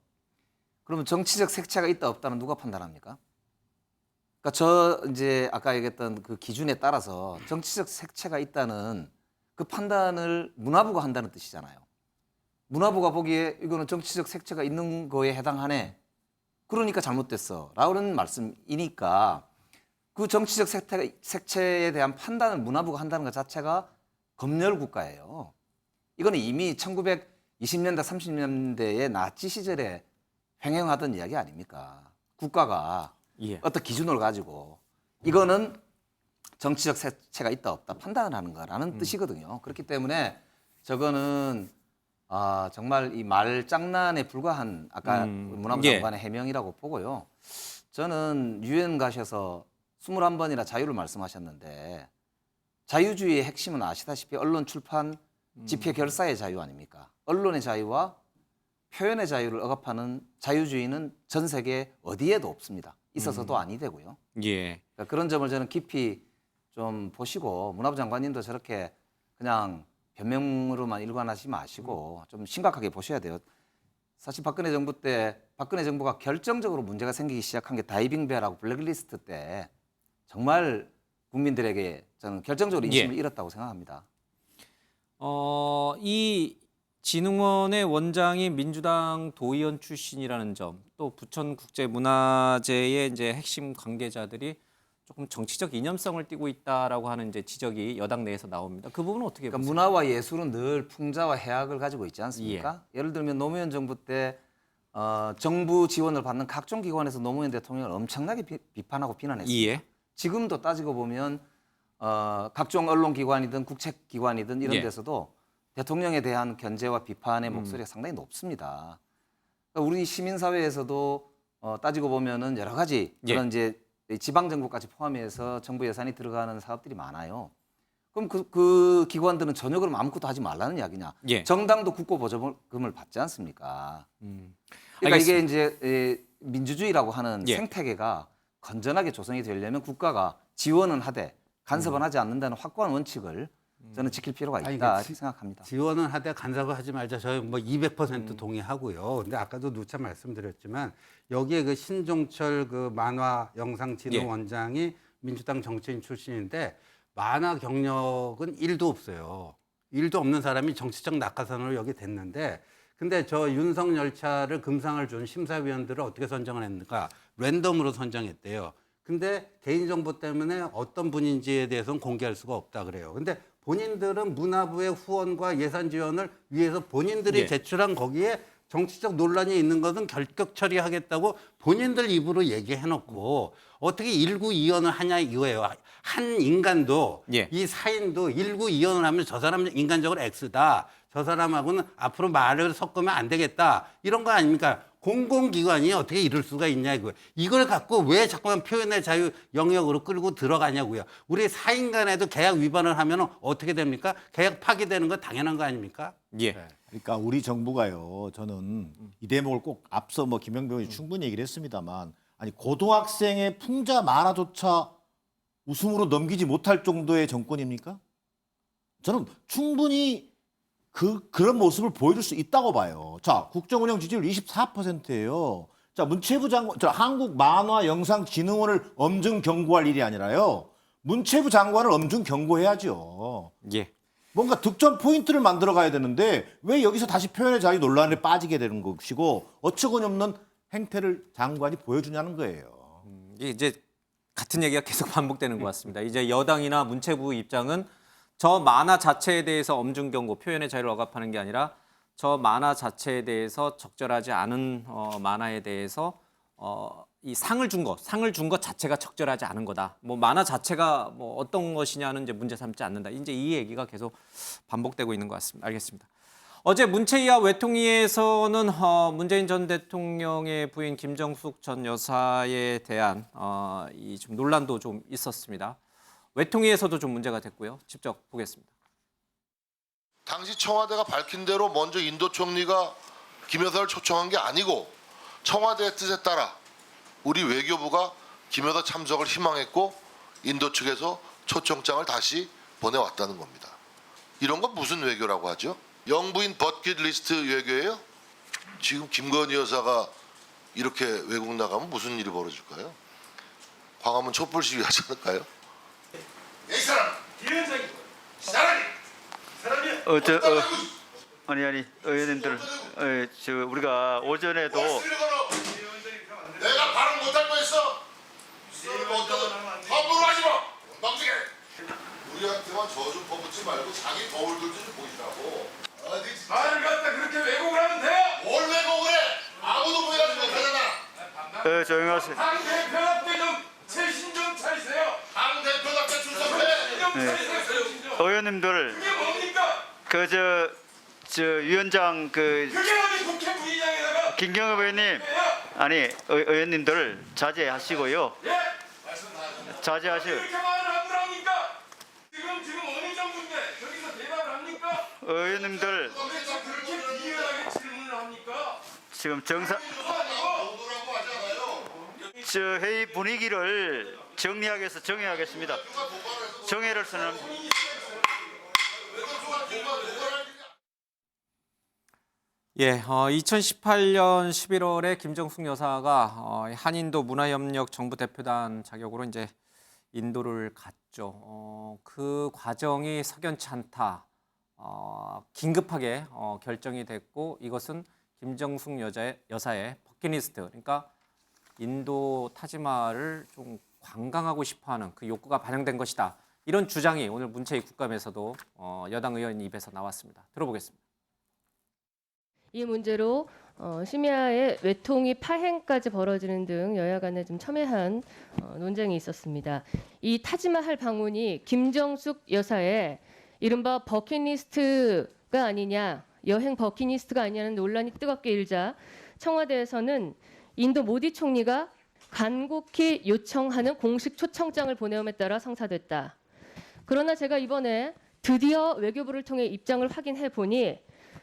그러면 정치적 색채가 있다 없다는 누가 판단합니까? 그러니까 저 이제 아까 얘기했던 그 기준에 따라서 정치적 색채가 있다는 그 판단을 문화부가 한다는 뜻이잖아요. 문화부가 보기에 이거는 정치적 색채가 있는 거에 해당하네. 그러니까 잘못됐어. 라는 말씀이니까 그 정치적 색채에 대한 판단을 문화부가 한다는 것 자체가 검열 국가예요. 이거는 이미 1920년대, 30년대의 나치 시절에 횡행하던 이야기 아닙니까? 국가가 예. 어떤 기준을 가지고 이거는 정치적 색채가 있다 없다 판단을 하는 거라는 뜻이거든요. 그렇기 때문에 저거는 정말 이 말장난에 불과한 아까 문화부 예. 장관의 해명이라고 보고요. 저는 유엔 가셔서 21번이나 자유를 말씀하셨는데 자유주의의 핵심은 아시다시피 언론 출판 집회 결사의 자유 아닙니까? 언론의 자유와 표현의 자유를 억압하는 자유주의는 전 세계 어디에도 없습니다. 있어서도 아니 되고요. 예. 그러니까 그런 점을 저는 깊이 좀 보시고 문화부 장관님도 저렇게 그냥 변명으로만 일관하지 마시고 좀 심각하게 보셔야 돼요. 사실 박근혜 정부 때 박근혜 정부가 결정적으로 문제가 생기기 시작한 게 다이빙벨하고 블랙리스트 때 정말 국민들에게 저는 결정적으로 인심을 잃었다고 생각합니다. 이 진흥원의 원장이 민주당 도의원 출신이라는 점, 또 부천국제문화제의 이제 핵심 관계자들이 조금 정치적 이념성을 띠고 있다라고 하는 이제 지적이 여당 내에서 나옵니다. 그 부분은 어떻게 보세요? 그러니까 문화와 예술은 늘 풍자와 해악을 가지고 있지 않습니까? 예를 들면 노무현 정부 때 정부 지원을 받는 각종 기관에서 노무현 대통령을 엄청나게 비판하고 비난했습니다. 예. 지금도 따지고 보면 각종 언론기관이든 국책기관이든 이런 예. 데서도 대통령에 대한 견제와 비판의 목소리가 상당히 높습니다. 그러니까 우리 시민사회에서도 따지고 보면은 여러 가지 그런 이제 지방정부까지 포함해서 정부 예산이 들어가는 사업들이 많아요. 그럼 그 기관들은 전혀 그럼 아무것도 하지 말라는 이야기냐? 예. 정당도 국고보조금을 받지 않습니까? 그러니까 이게 이제 민주주의라고 하는 예. 생태계가 건전하게 조성이 되려면 국가가 지원은 하되 간섭은 하지 않는다는 확고한 원칙을 저는 지킬 필요가 있다 이렇게 생각합니다. 지원은 하되 간섭을 하지 말자. 저희 뭐 200% 동의하고요. 근데 아까도 누차 말씀드렸지만 여기에 그 신종철 그 만화 영상진흥원장이 민주당 정치인 출신인데 만화 경력은 1도 없어요. 1도 없는 사람이 정치적 낙하산으로 여기 됐는데 근데 저 윤석열차를 금상을 준 심사위원들을 어떻게 선정을 했는가? 랜덤으로 선정했대요. 근데 개인정보 때문에 어떤 분인지에 대해서는 공개할 수가 없다 그래요. 근데 본인들은 문화부의 후원과 예산 지원을 위해서 본인들이 제출한 거기에 정치적 논란이 있는 것은 결격 처리하겠다고 본인들 입으로 얘기해놓고 어떻게 1구2원을 하냐 이거예요. 한 인간도 이 사인도 1구2원을 하면 저 사람 인간적으로 X다. 저 사람하고는 앞으로 말을 섞으면 안 되겠다. 이런 거 아닙니까? 공공기관이 어떻게 이럴 수가 있냐 이거예요. 이걸 갖고 왜 자꾸만 표현의 자유 영역으로 끌고 들어가냐고요. 우리 사인 간에도 계약 위반을 하면 어떻게 됩니까? 계약 파기되는 건 당연한 거 아닙니까? 예. 그러니까 우리 정부가요. 저는 이 대목을 꼭 앞서 뭐 김영배 의원이 충분히 얘기를 했습니다만 아니 고등학생의 풍자 만화조차 웃음으로 넘기지 못할 정도의 정권입니까? 저는 충분히 그런 모습을 보여줄 수 있다고 봐요. 자, 국정운영 지지율 24%예요. 자, 문체부 장관, 한국 만화 영상진흥원을 엄중 경고할 일이 아니라요. 문체부 장관을 엄중 경고해야죠. 예. 뭔가 득점 포인트를 만들어 가야 되는데 왜 여기서 다시 표현의 자유 논란에 빠지게 되는 것이고 어처구니 없는 행태를 장관이 보여주냐는 거예요. 이게 이제 같은 얘기가 계속 반복되는 것 같습니다. 이제 여당이나 문체부 입장은 저 만화 자체에 대해서 엄중 경고, 표현의 자유를 억압하는 게 아니라 저 만화 자체에 대해서 적절하지 않은 만화에 대해서 이 상을 준 것 자체가 적절하지 않은 거다. 뭐 만화 자체가 뭐 어떤 것이냐는 이제 문제 삼지 않는다. 이제 이 얘기가 계속 반복되고 있는 것 같습니다. 알겠습니다. 어제 문체위와 외통위에서는 문재인 전 대통령의 부인 김정숙 전 여사에 대한 이 좀 논란도 좀 있었습니다. 외통위에서도 좀 문제가 됐고요. 직접 보겠습니다. 당시 청와대가 밝힌 대로 먼저 인도 총리가 김 여사를 초청한 게 아니고 청와대의 뜻에 따라 우리 외교부가 김 여사 참석을 희망했고 인도 측에서 초청장을 다시 보내왔다는 겁니다. 이런 건 무슨 외교라고 하죠? 영부인 버킷리스트 외교예요? 지금 김건희 여사가 이렇게 외국 나가면 무슨 일이 벌어질까요? 광화문 촛불 시위 하지 않을까요? 이 사람! 위원장이 사람이! 아니 의원님들 우리가 오전에도 내가 발언 못할 거 있어? 함부로 하지 마! 멍청해! 우리한테만 저 좀 퍼붓지 말고 자기 거울 들좀 보시라고. 말을 갖다 그렇게 왜곡을 하면 돼요? 뭘 왜곡을 해? 아무도 보여하지 못하잖아. 조용하세요. 당 대표답게 좀 최신 좀 차리세요. 당 대표답게 출석해. 좀 차리세요. 의원님들 그게 뭡니까? 저 위원장 그게 어디 국회 부의장에다가 김경엽 의원님 아니 의원님들 자제하시고요. 예? 말씀 다 하시네. 자제하시고 이렇게 말을 함부로 합니까? 지금 어느 정부인데 저기서 대답을 합니까? 의원님들 왜 그렇게 비열하게 질문을 합니까? 지금 정상 저 회의 분위기를 정리하기 위해서 정해하겠습니다. 정회를 선언합니다. 예, 2018년 11월에 김정숙 여사가 한인도 문화협력 정부 대표단 자격으로 이제 인도를 갔죠. 그 과정이 석연치 않다. 긴급하게 결정이 됐고 이것은 김정숙 여사의 버킷리스트, 그러니까 인도 타지마를 좀 관광하고 싶어하는 그 욕구가 반영된 것이다. 이런 주장이 오늘 문체위 국감에서도 여당 의원 입에서 나왔습니다. 들어보겠습니다. 이 문제로 심야에 외통위 파행까지 벌어지는 등 여야 간에 좀 첨예한 논쟁이 있었습니다. 이 타지마할 방문이 김정숙 여사의 이른바 버킷리스트가 아니냐, 여행 버킷리스트가 아니냐는 논란이 뜨겁게 일자 청와대에서는 인도 모디 총리가 간곡히 요청하는 공식 초청장을 보내옴에 따라 성사됐다. 그러나 제가 이번에 드디어 외교부를 통해 입장을 확인해 보니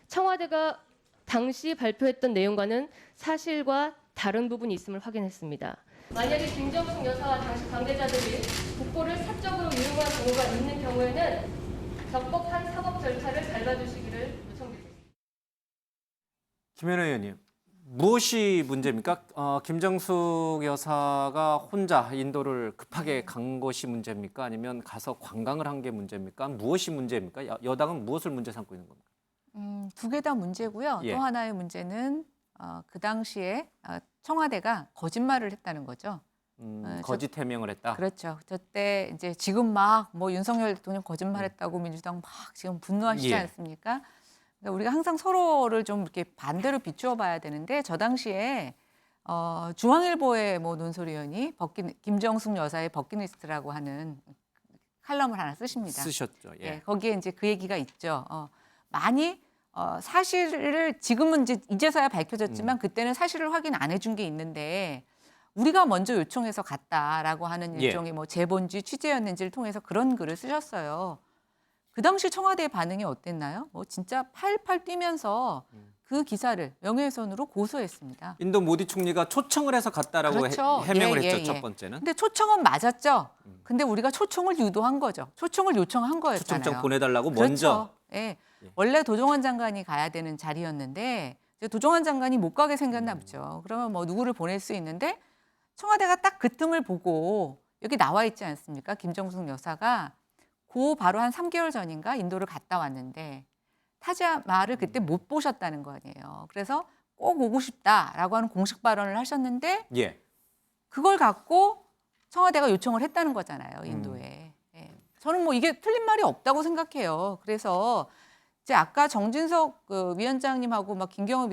청와대가 당시 발표했던 내용과는 사실과 다른 부분이 있음을 확인했습니다. 만약에 김정숙 여사와 당시 관계자들이 국보를 사적으로 이용한 경우가 있는 경우에는 적법한 사법 절차를 밟아주시기를 요청드립니다. 김현우 의원님, 무엇이 문제입니까? 김정숙 여사가 혼자 인도를 급하게 간 것이 문제입니까? 아니면 가서 관광을 한 게 문제입니까? 무엇이 문제입니까? 여당은 무엇을 문제 삼고 있는 겁니까? 두 개 다 문제고요. 예. 또 하나의 문제는 그 당시에 청와대가 거짓말을 했다는 거죠. 거짓 해명을 했다. 그렇죠. 저때 이제 지금 막 뭐 윤석열 대통령 거짓말했다고 민주당 막 지금 분노하시지 예. 않습니까? 그러니까 우리가 항상 서로를 좀 이렇게 반대로 비추어 봐야 되는데 저 당시에 중앙일보의 뭐 논설위원이 김정숙 여사의 버킷리스트라고 하는 칼럼을 하나 쓰십니다. 쓰셨죠. 예. 예, 거기에 이제 그 얘기가 있죠. 많이 사실을 지금은 이제서야 밝혀졌지만 그때는 사실을 확인 안 해준 게 있는데 우리가 먼저 요청해서 갔다라고 하는 예. 일종의 뭐 제본지 취재였는지를 통해서 그런 글을 쓰셨어요. 그 당시 청와대의 반응이 어땠나요? 뭐 진짜 팔팔 뛰면서 그 기사를 명예훼손으로 고소했습니다. 인도 모디 총리가 초청을 해서 갔다라고 그렇죠. 해명을 예, 했죠. 예, 첫 예. 번째는. 근데 초청은 맞았죠. 근데 우리가 초청을 유도한 거죠. 초청을 요청한 거였잖아요. 초청장 보내달라고 그렇죠. 먼저. 예. 원래 도종환 장관이 가야 되는 자리였는데 이제 도종환 장관이 못 가게 생겼나 보죠. 그러면 뭐 누구를 보낼 수 있는데 청와대가 딱 그 틈을 보고 여기 나와 있지 않습니까? 김정숙 여사가 그 바로 한 3개월 전인가 인도를 갔다 왔는데 타지마를 그때 못 보셨다는 거 아니에요. 그래서 꼭 오고 싶다라고 하는 공식 발언을 하셨는데 예. 그걸 갖고 청와대가 요청을 했다는 거잖아요, 인도에. 예. 저는 뭐 이게 틀린 말이 없다고 생각해요. 그래서 이제 아까 정진석 그 위원장님하고 막 김경호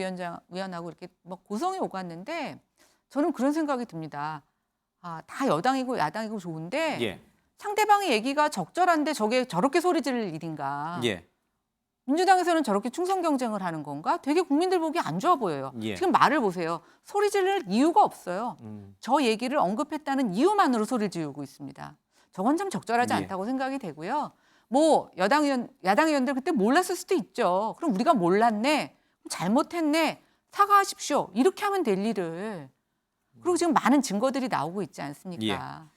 위원하고 이렇게 막 고성이 오갔는데 저는 그런 생각이 듭니다. 아, 다 여당이고 야당이고 좋은데 예. 상대방의 얘기가 적절한데 저게 저렇게 소리 지를 일인가? 예. 민주당에서는 저렇게 충성 경쟁을 하는 건가? 되게 국민들 보기 안 좋아 보여요. 예. 지금 말을 보세요. 소리 지를 이유가 없어요. 저 얘기를 언급했다는 이유만으로 소리를 지르고 있습니다. 저건 참 적절하지 예. 않다고 생각이 되고요. 뭐 야당 의원들 그때 몰랐을 수도 있죠. 그럼 우리가 몰랐네, 잘못했네, 사과하십시오. 이렇게 하면 될 일을. 그리고 지금 많은 증거들이 나오고 있지 않습니까?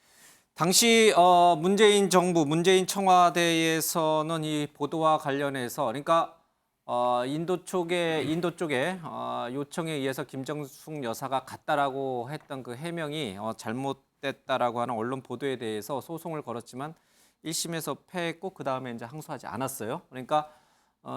당시 문재인 정부, 문재인 청와대에서는 이 보도와 관련해서 그러니까 인도 쪽에 요청에 의해서 김정숙 여사가 갔다라고 했던 그 해명이 잘못됐다라고 하는 언론 보도에 대해서 소송을 걸었지만 1심에서 패했고 그 다음에 이제 항소하지 않았어요. 그러니까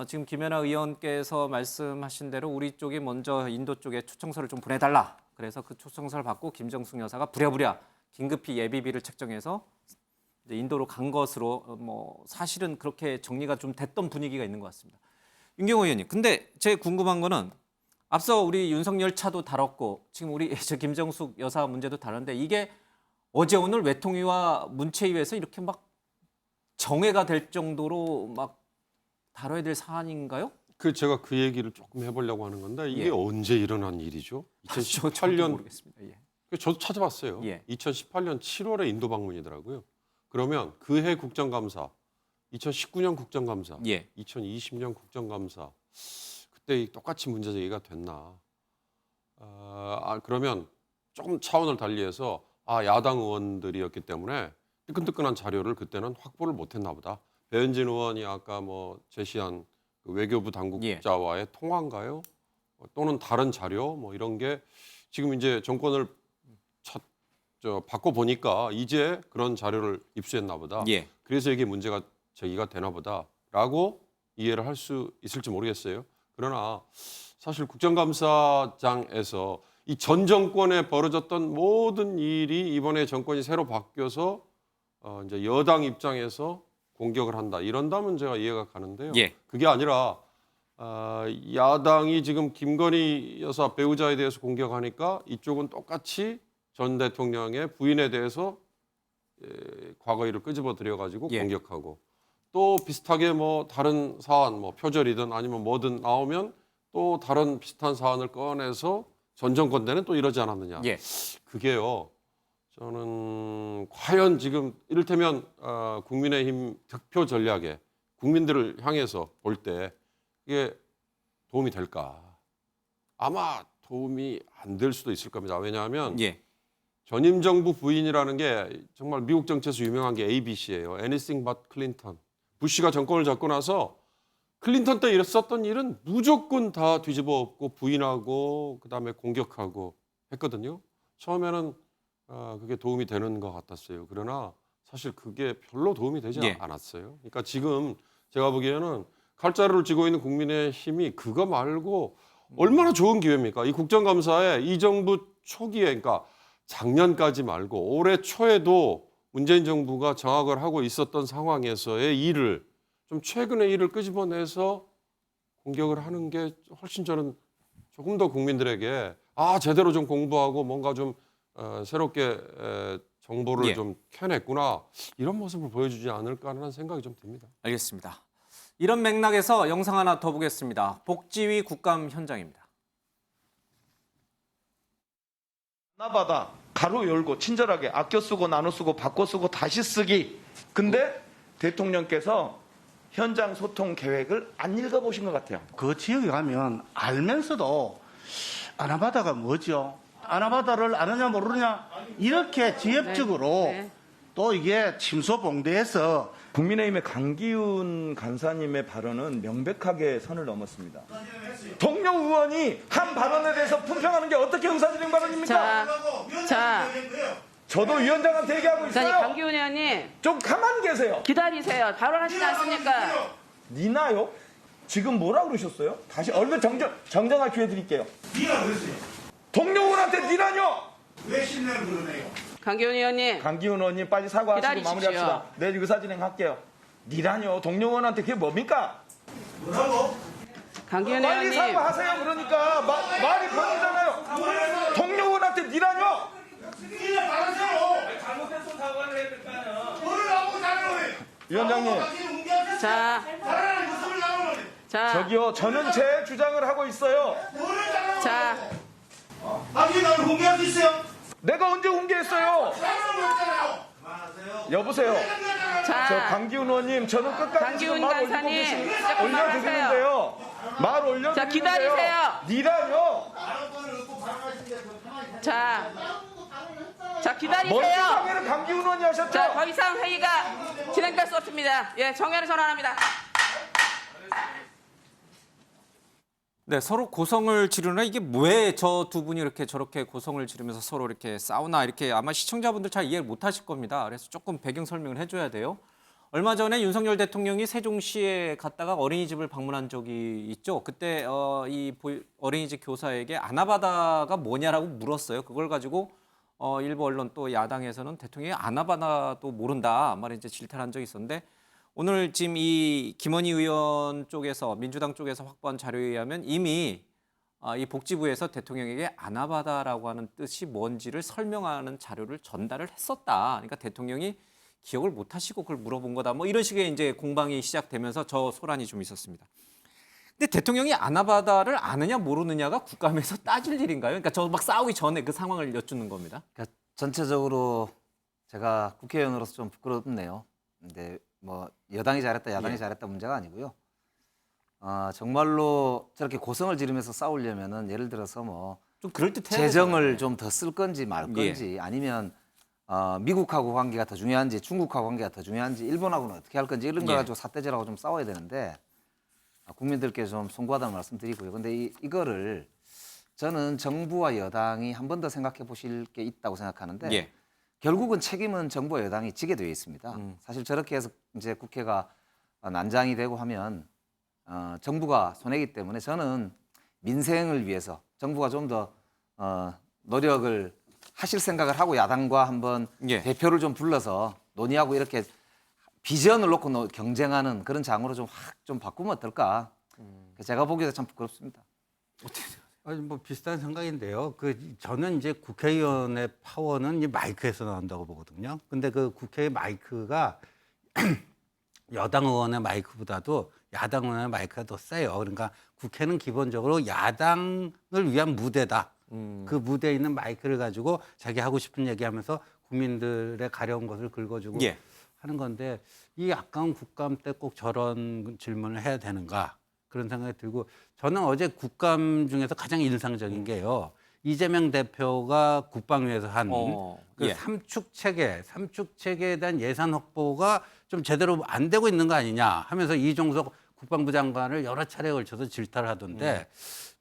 지금 김연아 의원께서 말씀하신 대로 우리 쪽이 먼저 인도 쪽에 초청서를 좀 보내달라. 그래서 그 초청서를 받고 김정숙 여사가 부랴부랴 긴급히 예비비를 책정해서 이제 인도로 간 것으로 뭐 사실은 그렇게 정리가 좀 됐던 분위기가 있는 것 같습니다. 윤경호 의원님, 근데 제 궁금한 거는 앞서 우리 윤석열 차도 다뤘고 지금 우리 저 김정숙 여사 문제도 다뤘는데 이게 어제 오늘 외통위와 문체위에서 이렇게 막 정회가 될 정도로 막 다뤄야 될 사안인가요? 제가 그 얘기를 조금 해보려고 하는 건데 이게 예. 언제 일어난 일이죠? 저도 2018년 모르겠습니다. 예. 저도 찾아봤어요. 예. 2018년 7월에 인도 방문이더라고요. 그러면 그해 국정감사, 2019년 국정감사, 예. 2020년 국정감사 그때 똑같이 문제 제기가 됐나? 그러면 조금 차원을 달리해서 야당 의원들이었기 때문에 뜨끈뜨끈한 자료를 그때는 확보를 못했나 보다. 배현진 의원이 아까 뭐 제시한 그 외교부 당국자와의 통화인가요? 또는 다른 자료 뭐 이런 게 지금 이제 정권을 바꿔 보니까 이제 그런 자료를 입수했나 보다. 예. 그래서 이게 문제가 제기가 되나 보다라고 이해를 할 수 있을지 모르겠어요. 그러나 사실 국정감사장에서 이 전 정권에 벌어졌던 모든 일이 이번에 정권이 새로 바뀌어서 이제 여당 입장에서 공격을 한다. 이런다면 제가 이해가 가는데요. 예. 그게 아니라 야당이 지금 김건희 여사 배우자에 대해서 공격하니까 이쪽은 똑같이 전 대통령의 부인에 대해서 과거 일을 끄집어 들여가지고 예. 공격하고 또 비슷하게 뭐 다른 사안, 뭐 표절이든 아니면 뭐든 나오면 또 다른 비슷한 사안을 꺼내서 전 정권 때는 또 이러지 않았느냐. 예. 그게요. 저는 과연 지금 이를테면 국민의힘 득표 전략에 국민들을 향해서 볼 때 이게 도움이 될까? 아마 도움이 안 될 수도 있을 겁니다. 왜냐하면 예. 전임 정부 부인이라는 게 정말 미국 정치에서 유명한 게 ABC예요. Anything but Clinton. 부시가 정권을 잡고 나서 클린턴 때 있었던 일은 무조건 다 뒤집어 엎고 부인하고 그다음에 공격하고 했거든요. 처음에는 그게 도움이 되는 것 같았어요. 그러나 사실 그게 별로 도움이 되지 예. 않았어요. 그러니까 지금 제가 보기에는 칼자루를 쥐고 있는 국민의힘이 그거 말고 얼마나 좋은 기회입니까? 이 국정감사에 이 정부 초기에 그러니까 작년까지 말고 올해 초에도 문재인 정부가 장악을 하고 있었던 상황에서의 일을 좀 최근의 일을 끄집어내서 공격을 하는 게 훨씬 저는 조금 더 국민들에게 제대로 좀 공부하고 뭔가 좀 새롭게 정보를 예. 좀 캐냈구나 이런 모습을 보여주지 않을까 하는 생각이 좀 듭니다. 알겠습니다. 이런 맥락에서 영상 하나 더 보겠습니다. 복지위 국감 현장입니다. 하나마다 가로 열고 친절하게 아껴 쓰고 나눠 쓰고 바꿔 쓰고 다시 쓰기. 근데 대통령께서 현장 소통 계획을 안 읽어보신 것 같아요. 그 지역에 가면 알면서도 아나바다가 뭐죠? 아나바다를 아느냐 모르냐 이렇게 지엽적으로 또 이게 침소봉대에서 국민의힘의 강기훈 간사님의 발언은 명백하게 선을 넘었습니다. 동료 의원이 한 발언에 대해서 품평하는 게 어떻게 응사진행 발언입니까? 자, 저도 위원장한테 얘기하고 있어요. 강기훈 의원님 좀 가만히 계세요. 기다리세요. 발언하시지 않습니까? 니나요? 지금 뭐라 그러셨어요? 다시 얼른 정정할 기회 드릴게요. 니가 그랬어요. 동료 의원한테 니라뇨! 왜 신뢰를 그러네요? 강기훈 의원님. 강기훈 의원님 빨리 사과하시고 기다리십시오. 마무리합시다. 내일 의사진행할게요. 니라뇨. 동료 의원한테 그게 뭡니까? 뭐라고? 강기훈 빨리 의원님. 사과하세요. 그러니까 말이 변이잖아요. 동료 의원한테 니라뇨. 니가 말하세요. 잘못했으면 사과를 해야 될까요? 뭐를 하고 잘하는 위원장님. 자. 잘하는 모습을 나오는 자. 저기요. 저는 제 주장을 하고 있어요. 뭐를 잘하는 자. 나중에 나를 공개할 수 있어요? 내가 언제 공개했어요? 잘하는 거 없잖아요. 그만하세요. 여보세요. 자. 저 강기훈 의원님 저는 끝까지 강기훈 지금 말 올리고 간사님, 계시는 조금 올려드리는데요. 말 올려드리는데요. 자, 기다리세요. 니라뇨. 자. 자, 먼저 기다리세요. 상해를 강기훈 의원이 하셨죠? 자, 더 이상 회의가 진행될 수 없습니다. 예, 정회를 전환합니다. 네, 서로 고성을 지르나 이게 왜 저 두 분이 이렇게 저렇게 고성을 지르면서 서로 이렇게 싸우나 이렇게 아마 시청자분들 잘 이해를 못 하실 겁니다. 그래서 조금 배경 설명을 해줘야 돼요. 얼마 전에 윤석열 대통령이 세종시에 갔다가 어린이집을 방문한 적이 있죠. 그때 어린이집 교사에게 아나바다가 뭐냐라고 물었어요. 그걸 가지고 일부 언론 또 야당에서는 대통령이 아나바다도 모른다 말에 이제 질타한 적이 있었는데. 오늘 지금 이 김원희 의원 쪽에서 민주당 쪽에서 확보한 자료에 의하면 이미 이 복지부에서 대통령에게 아나바다라고 하는 뜻이 뭔지를 설명하는 자료를 전달을 했었다. 그러니까 대통령이 기억을 못 하시고 그걸 물어본 거다. 뭐 이런 식의 이제 공방이 시작되면서 저 소란이 좀 있었습니다. 근데 대통령이 아나바다를 아느냐 모르느냐가 국감에서 따질 일인가요? 그러니까 저 막 싸우기 전에 그 상황을 여쭙는 겁니다. 그러니까 전체적으로 제가 국회의원으로서 좀 부끄럽네요. 근데 뭐 여당이 잘했다, 야당이 잘했다 문제가 아니고요. 정말로 저렇게 고성을 지르면서 싸우려면은 예를 들어서 뭐 좀 그럴듯해야 재정을 좀 더 쓸 건지 말 건지 아니면 미국하고 관계가 더 중요한지 중국하고 관계가 더 중요한지 일본하고는 어떻게 할 건지 이런 거 가지고 삿대질하고 좀 싸워야 되는데 국민들께 좀 송구하다는 말씀드리고요. 근데 이거를 저는 정부와 여당이 한 번 더 생각해 보실 게 있다고 생각하는데 결국은 책임은 정부와 여당이 지게 되어 있습니다. 사실 저렇게 해서 이제 국회가 난장이 되고 하면 정부가 손해이기 때문에 저는 민생을 위해서 정부가 좀 더 노력을 하실 생각을 하고 야당과 한번 대표를 좀 불러서 논의하고 이렇게 비전을 놓고 경쟁하는 그런 장으로 좀 확 좀 바꾸면 어떨까? 제가 보기에도 참 부끄럽습니다. 아니 뭐 비슷한 생각인데요. 저는 이제 국회의원의 파워는 이 마이크에서 나온다고 보거든요. 근데 그 국회의 마이크가 여당 의원의 마이크보다도 야당 의원의 마이크가 더 세요. 그러니까 국회는 기본적으로 야당을 위한 무대다. 그 무대에 있는 마이크를 가지고 자기 하고 싶은 얘기하면서 국민들의 가려운 것을 긁어주고 하는 건데 이 아까운 국감 때 꼭 저런 질문을 해야 되는가? 그런 생각이 들고 저는 어제 국감 중에서 가장 인상적인 게요. 이재명 대표가 국방위에서 한 그 삼축 체계에 대한 예산 확보가 좀 제대로 안 되고 있는 거 아니냐 하면서 이종석 국방부 장관을 여러 차례에 걸쳐서 질타를 하던데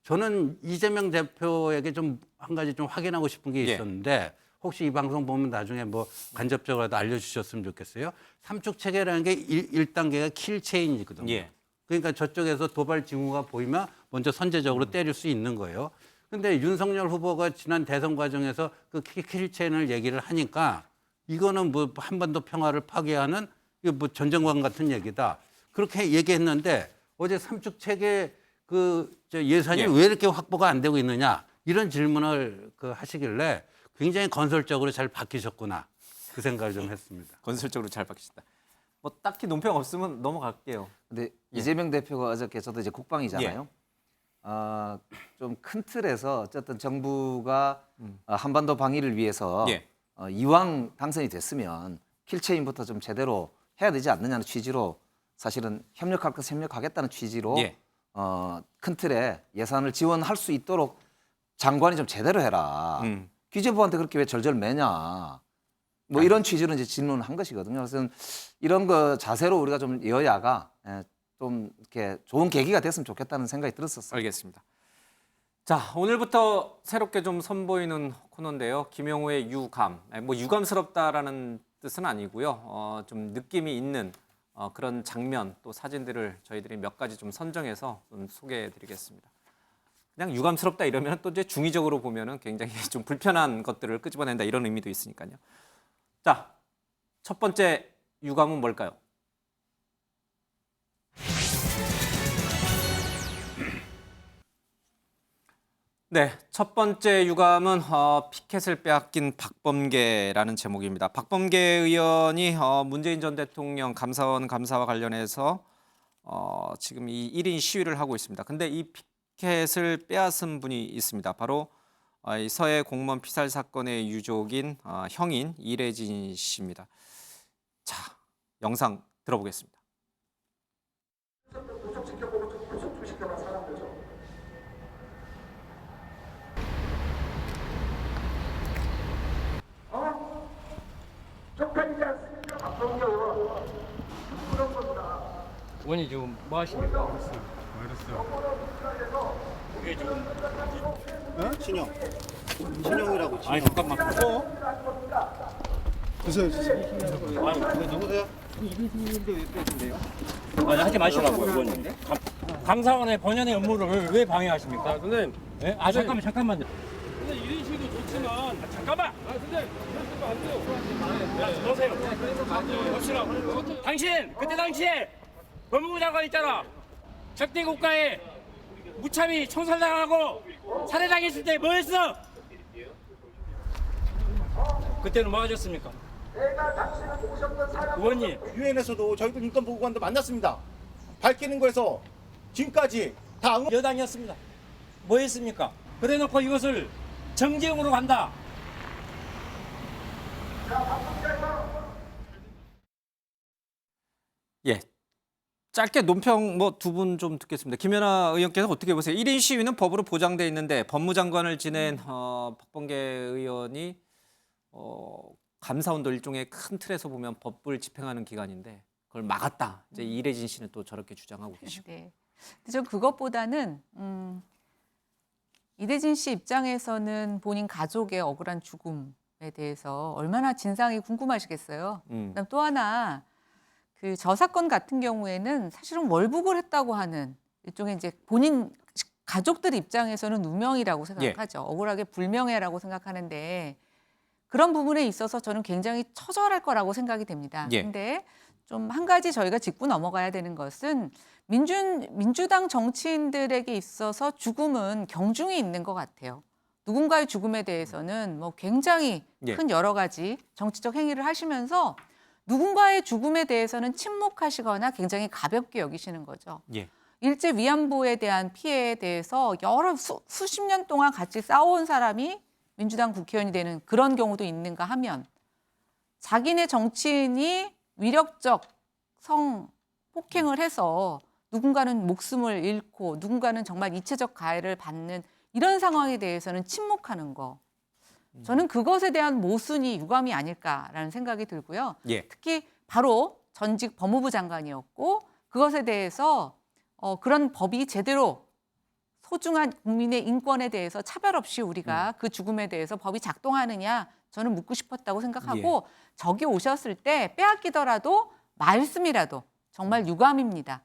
저는 이재명 대표에게 좀 한 가지 좀 확인하고 싶은 게 있었는데 혹시 이 방송 보면 나중에 뭐 간접적으로라도 알려주셨으면 좋겠어요. 삼축 체계라는 게 1단계가 킬체인이거든요. 그러니까 저쪽에서 도발 징후가 보이면 먼저 선제적으로 때릴 수 있는 거예요. 근데 윤석열 후보가 지난 대선 과정에서 그 킬체인을 얘기를 하니까 이거는 뭐 한반도 평화를 파괴하는 뭐 전쟁관 같은 얘기다. 그렇게 얘기했는데 어제 삼축 체계 예산이 왜 이렇게 확보가 안 되고 있느냐 이런 질문을 하시길래 굉장히 건설적으로 잘 바뀌셨구나 그 생각을 좀 했습니다. 건설적으로 잘 바뀌셨다. 뭐 딱히 논평 없으면 넘어갈게요. 근데 이재명 대표가 어저께 저도 이제 국방이잖아요. 좀 큰 틀에서 어쨌든 정부가 한반도 방위를 위해서 이왕 당선이 됐으면 킬체인부터 좀 제대로 해야 되지 않느냐는 취지로 사실은 협력할 것 협력하겠다는 취지로 큰 틀에 예산을 지원할 수 있도록 장관이 좀 제대로 해라. 기재부한테 그렇게 왜 절절 매냐. 뭐 이런 취지로 이제 질문한 것이거든요. 그래서 이런 거 자세로 우리가 좀 여야가 좀 이렇게 좋은 계기가 됐으면 좋겠다는 생각이 들었었어요. 알겠습니다. 자, 오늘부터 새롭게 좀 선보이는 코너인데요. 김영우의 유감. 뭐 유감스럽다라는 뜻은 아니고요. 좀 느낌이 있는 그런 장면 또 사진들을 저희들이 몇 가지 좀 선정해서 좀 소개해드리겠습니다. 그냥 유감스럽다 이러면 또 이제 중의적으로 보면은 굉장히 좀 불편한 것들을 끄집어낸다 이런 의미도 있으니까요. 자, 첫 번째 유감은 뭘까요? 네, 첫 번째 유감은 피켓을 빼앗긴 박범계라는 제목입니다. 박범계 의원이 문재인 전 대통령 감사원 감사와 관련해서 지금 이 1인 시위를 하고 있습니다. 근데 이 피켓을 빼앗은 분이 있습니다. 바로 이 서해 공무원 피살 사건의 유족인 형인 이래진 씨입니다. 자, 영상 들어보겠습니다. 쪽팔리지 않습니까? 박범계 의원. 그런 겁니다. 의원님 지금 뭐 하십니까? 이게 지금 진영. 진영이라고. 아니 잠깐만. 무슨 아니 누구세요? 이분인데 왜 빼신데요? 아니 하지 마시라고요, 의원님. 감사원의 번연의 업무를 왜 방해하십니까? 선생님. 네? 아 잠깐만요. 근데 이런 식도 좋지만 잠깐만. 근데 그러시면 안 돼요. 보세요. 당신 그때 당시에 법무부 장관 있잖아. 적대 국가에 무참히 총살당하고 살해당했을 때 뭐 했어? 그때는 뭐 하셨습니까? 의원님. 유엔에서도 저희들 인권 보고관도 만났습니다. 밝히는 거에서 지금까지 다 여당이었습니다. 뭐 했습니까? 그래놓고 이것을 정쟁으로 간다. 예. 짧게 논평 뭐 두 분 좀 듣겠습니다. 김연아 의원께서 어떻게 보세요? 1인 시위는 법으로 보장돼 있는데 법무장관을 지낸 박범계 의원이 감사원도 일종의 큰 틀에서 보면 법을 집행하는 기관인데 그걸 막았다. 이제 이래진 씨는 또 저렇게 주장하고 계시고. 네. 근데 전 그것보다는 이대진 씨 입장에서는 본인 가족의 억울한 죽음에 대해서 얼마나 진상이 궁금하시겠어요. 그다음 또 하나 그 저 사건 같은 경우에는 사실은 월북을 했다고 하는 일종의 이제 본인 가족들 입장에서는 누명이라고 생각하죠. 억울하게 불명예라고 생각하는데 그런 부분에 있어서 저는 굉장히 처절할 거라고 생각이 됩니다. 근데 좀 한 가지 저희가 짚고 넘어가야 되는 것은 민주당 정치인들에게 있어서 죽음은 경중이 있는 것 같아요. 누군가의 죽음에 대해서는 뭐 굉장히 큰 여러 가지 정치적 행위를 하시면서 누군가의 죽음에 대해서는 침묵하시거나 굉장히 가볍게 여기시는 거죠. 일제 위안부에 대한 피해에 대해서 여러 수십 년 동안 같이 싸워온 사람이 민주당 국회의원이 되는 그런 경우도 있는가 하면 자기네 정치인이 위력적 성폭행을 해서 누군가는 목숨을 잃고 누군가는 정말 이체적 가해를 받는 이런 상황에 대해서는 침묵하는 거. 저는 그것에 대한 모순이 유감이 아닐까라는 생각이 들고요. 특히 바로 전직 법무부 장관이었고 그것에 대해서 그런 법이 제대로 소중한 국민의 인권에 대해서 차별 없이 우리가 그 죽음에 대해서 법이 작동하느냐 저는 묻고 싶었다고 생각하고 저기 오셨을 때 빼앗기더라도 말씀이라도 정말 유감입니다.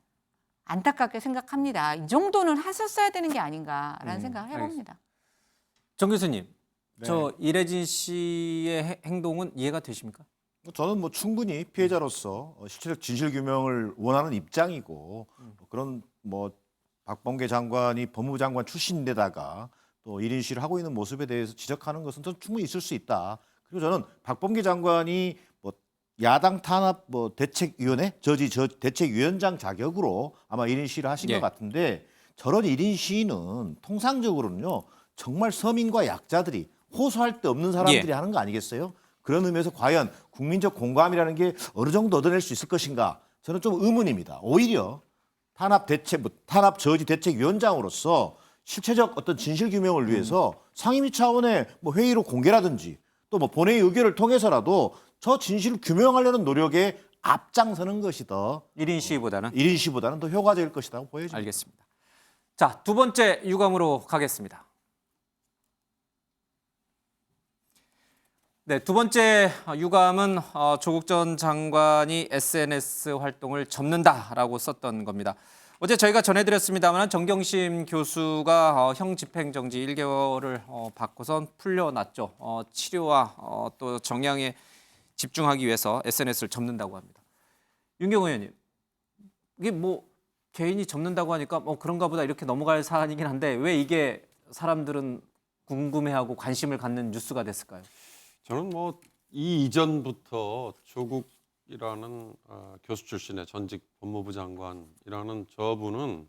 안타깝게 생각합니다. 이 정도는 하셨어야 되는 게 아닌가라는 생각을 해봅니다. 정 교수님, 저 이래진 씨의 행동은 이해가 되십니까? 저는 뭐 충분히 피해자로서 실체적 진실 규명을 원하는 입장이고 그런 뭐 박범계 장관이 법무부 장관 출신인데다가 또 1인 시위를 하고 있는 모습에 대해서 지적하는 것은 저는 충분히 있을 수 있다. 그리고 저는 박범계 장관이 뭐 야당 탄압 뭐 대책위원회 대책위원장 자격으로 아마 1인 시위를 하신 것 같은데 저런 1인 시위는 통상적으로는요 정말 서민과 약자들이 호소할 데 없는 사람들이 하는 거 아니겠어요? 그런 의미에서 과연 국민적 공감이라는 게 어느 정도 얻어낼 수 있을 것인가? 저는 좀 의문입니다. 오히려 탄압 저지 대책위원장으로서 실체적 어떤 진실 규명을 위해서 상임위 차원의 뭐 회의로 공개라든지 또 뭐 본회의 의결을 통해서라도 저 진실을 규명하려는 노력에 앞장서는 것이 더 1인 시위보다는 더 효과적일 것이라고 보여집니다. 알겠습니다. 자, 두 번째 유감으로 가겠습니다. 네, 두 번째 유감은 조국 전 장관이 SNS 활동을 접는다라고 썼던 겁니다. 어제 저희가 전해드렸습니다만 정경심 교수가 형 집행정지 1개월을 받고선 풀려났죠. 치료와 또 정양에 집중하기 위해서 SNS를 접는다고 합니다. 윤경호 의원님, 이게 뭐 개인이 접는다고 하니까 그런가 보다 이렇게 넘어갈 사안이긴 한데 왜 이게 사람들은 궁금해하고 관심을 갖는 뉴스가 됐을까요? 저는 뭐 이 이전부터 조국이라는 교수 출신의 전직 법무부 장관이라는 저분은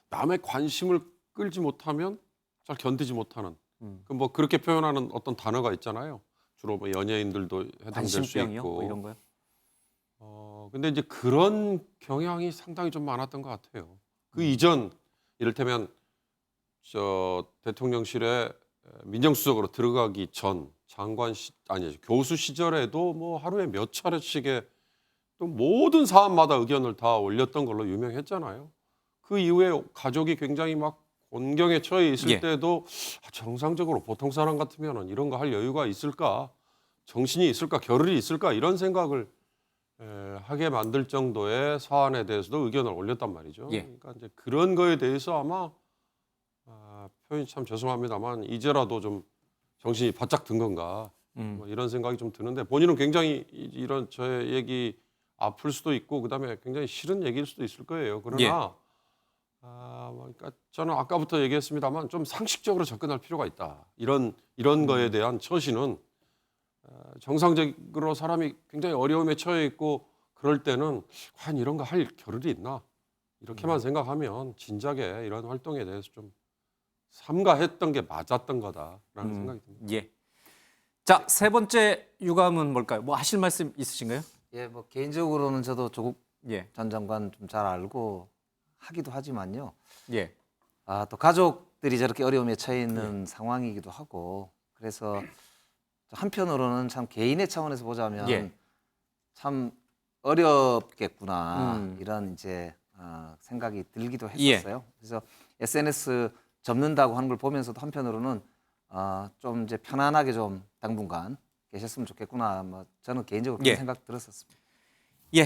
남의 관심을 끌지 못하면 잘 견디지 못하는 그 뭐 그렇게 표현하는 어떤 단어가 있잖아요. 주로 뭐 연예인들도 해당될 수 관심병이요? 있고 뭐 이런 거요? 근데 이제 그런 경향이 상당히 좀 많았던 것 같아요. 그 이전 이를테면 저 대통령실에 민정수석으로 들어가기 전 교수 시절에도 뭐 하루에 몇 차례씩의 또 모든 사안마다 의견을 다 올렸던 걸로 유명했잖아요. 그 이후에 가족이 굉장히 막 곤경에 처해 있을 예. 때도 정상적으로 보통 사람 같으면 이런 거 할 여유가 있을까, 정신이 있을까, 겨를이 있을까 이런 생각을 하게 만들 정도의 사안에 대해서도 의견을 올렸단 말이죠. 예. 그러니까 이제 그런 거에 대해서 아마 표현이 참 죄송합니다만 이제라도 좀 정신이 바짝 든 건가 뭐 이런 생각이 좀 드는데 본인은 굉장히 이런 저의 얘기 아플 수도 있고 그다음에 굉장히 싫은 얘기일 수도 있을 거예요. 그러나 예. 그러니까 저는 아까부터 얘기했습니다만 좀 상식적으로 접근할 필요가 있다. 이런 거에 대한 처신은 정상적으로 사람이 굉장히 어려움에 처해 있고 그럴 때는 과연 이런 거 할 겨를이 있나 이렇게만 생각하면 진작에 이런 활동에 대해서 좀 삼가했던 게 맞았던 거다라는 생각이 듭니다. 예. 자, 세 번째 유감은 뭘까요? 뭐 하실 말씀 있으신가요? 예, 뭐 개인적으로는 저도 조국 예. 전 장관 좀 잘 알고 하기도 하지만요. 예. 또 가족들이 저렇게 어려움에 처해 있는 상황이기도 하고 그래서 한편으로는 참 개인의 차원에서 보자면 예. 참 어렵겠구나 이런 이제 생각이 들기도 했었어요. 그래서 SNS 접는다고 하는 걸 보면서도 한편으로는 좀 이제 편안하게 좀 당분간 계셨으면 좋겠구나. 뭐 저는 개인적으로 그런 예. 생각 들었었습니다. 예.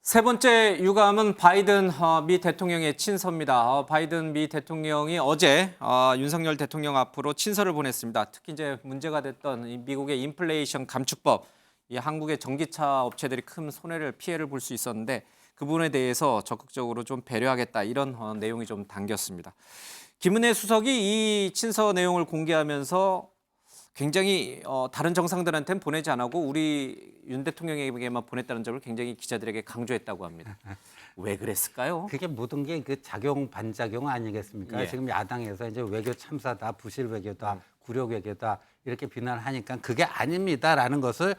세 번째 유감은 바이든 미 대통령의 친서입니다. 바이든 미 대통령이 어제 윤석열 대통령 앞으로 친서를 보냈습니다. 특히 이제 문제가 됐던 이 미국의 인플레이션 감축법, 이 한국의 전기차 업체들이 큰 피해를 볼 수 있었는데 그 부분에 대해서 적극적으로 좀 배려하겠다 이런 내용이 좀 담겼습니다. 김은혜 수석이 이 친서 내용을 공개하면서 굉장히 다른 정상들한테는 보내지 않고 우리 윤 대통령에게만 보냈다는 점을 굉장히 기자들에게 강조했다고 합니다. 왜 그랬을까요? 그게 모든 게 그 작용 반작용 아니겠습니까? 예. 지금 야당에서 이제 외교 참사다, 부실 외교다, 굴욕 외교다 이렇게 비난하니까 그게 아닙니다라는 것을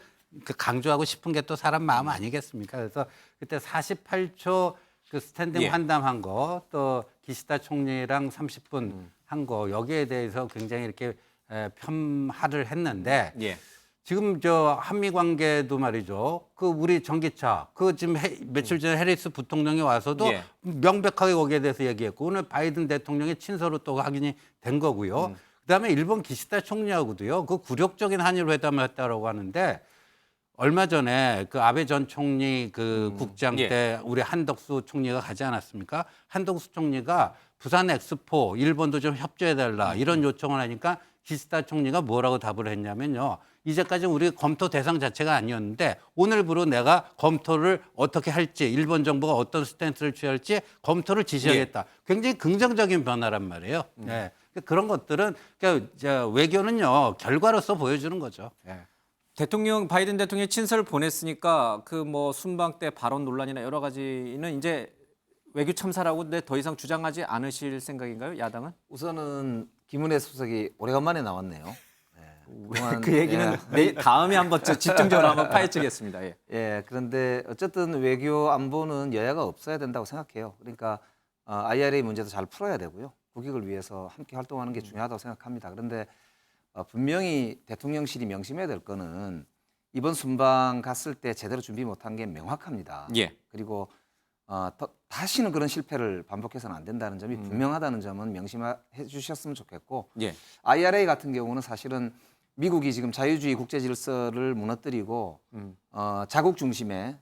강조하고 싶은 게 또 사람 마음 아니겠습니까? 그래서 그때 48초 그 스탠딩 예. 환담한 거, 또 기시다 총리랑 30분 한 거 여기에 대해서 굉장히 이렇게 폄하를 했는데 예. 지금 저 한미 관계도 말이죠. 그 우리 전기차 그 지금 며칠 전에 해리스 부통령이 와서도 예. 명백하게 거기에 대해서 얘기했고 오늘 바이든 대통령의 친서로 또 확인이 된 거고요. 그다음에 일본 기시다 총리하고도요. 그 굴욕적인 한일 회담을 했다라고 하는데 얼마 전에 그 아베 전 총리 그 국장 예. 때 우리 한덕수 총리가 가지 않았습니까? 한덕수 총리가 부산 엑스포 일본도 좀 협조해달라 이런 요청을 하니까 기시다 총리가 뭐라고 답을 했냐면요. 이제까지 우리 검토 대상 자체가 아니었는데 오늘부로 내가 검토를 어떻게 할지 일본 정부가 어떤 스탠스를 취할지 검토를 지시하겠다. 굉장히 긍정적인 변화란 말이에요. 네. 그런 것들은 그러니까 외교는요 결과로서 보여주는 거죠. 네. 바이든 대통령이 친서를 보냈으니까 그 뭐 순방 때 발언 논란이나 여러 가지는 이제 외교 참사라고 근데 더 이상 주장하지 않으실 생각인가요, 야당은? 우선은 김은혜 수석이 오래간만에 나왔네요. 그동안, 그 얘기는 다음에 한번 집중적으로 한번 파헤치겠습니다. 예. 예, 그런데 어쨌든 외교 안보는 여야가 없어야 된다고 생각해요. 그러니까 IRA 문제도 잘 풀어야 되고요. 국익을 위해서 함께 활동하는 게 중요하다고 생각합니다. 그런데 분명히 대통령실이 명심해야 될 거는 이번 순방 갔을 때 제대로 준비 못한 게 명확합니다. 예. 그리고 다시는 그런 실패를 반복해서는 안 된다는 점이 분명하다는 점은 명심해 주셨으면 좋겠고 예. IRA 같은 경우는 사실은 미국이 지금 자유주의 국제 질서를 무너뜨리고 자국 중심의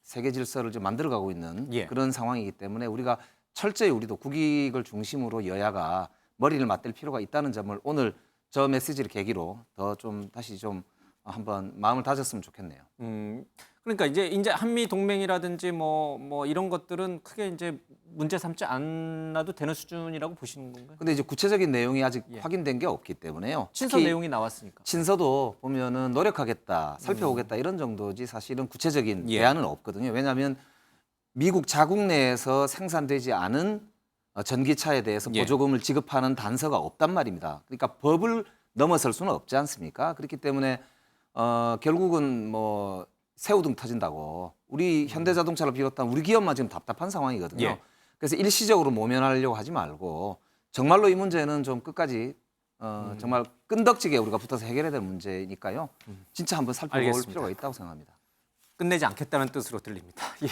세계 질서를 좀 만들어가고 있는 예. 그런 상황이기 때문에 우리가 철저히 우리도 국익을 중심으로 여야가 머리를 맞댈 필요가 있다는 점을 오늘 저 메시지를 계기로 더 좀 다시 좀 한번 마음을 다졌으면 좋겠네요. 그러니까 이제 한미 동맹이라든지 뭐 이런 것들은 크게 이제 문제 삼지 않아도 되는 수준이라고 보시는 건가요? 근데 이제 구체적인 내용이 아직 예. 확인된 게 없기 때문에요. 친서 특히 내용이 나왔으니까. 친서도 보면은 노력하겠다, 살펴보겠다 이런 정도지 사실은 구체적인 예. 대안은 없거든요. 왜냐하면 미국 자국 내에서 생산되지 않은 전기차에 대해서 예. 보조금을 지급하는 단서가 없단 말입니다. 그러니까 법을 넘어설 수는 없지 않습니까? 그렇기 때문에 결국은 뭐 새우등 터진다고 우리 현대자동차를 비롯한 우리 기업만 지금 답답한 상황이거든요. 예. 그래서 일시적으로 모면하려고 하지 말고 정말로 이 문제는 좀 끝까지 정말 끈덕지게 우리가 붙어서 해결해야 될 문제니까요. 진짜 한번 살펴볼 알겠습니다. 필요가 있다고 생각합니다. 끝내지 않겠다는 뜻으로 들립니다. 예.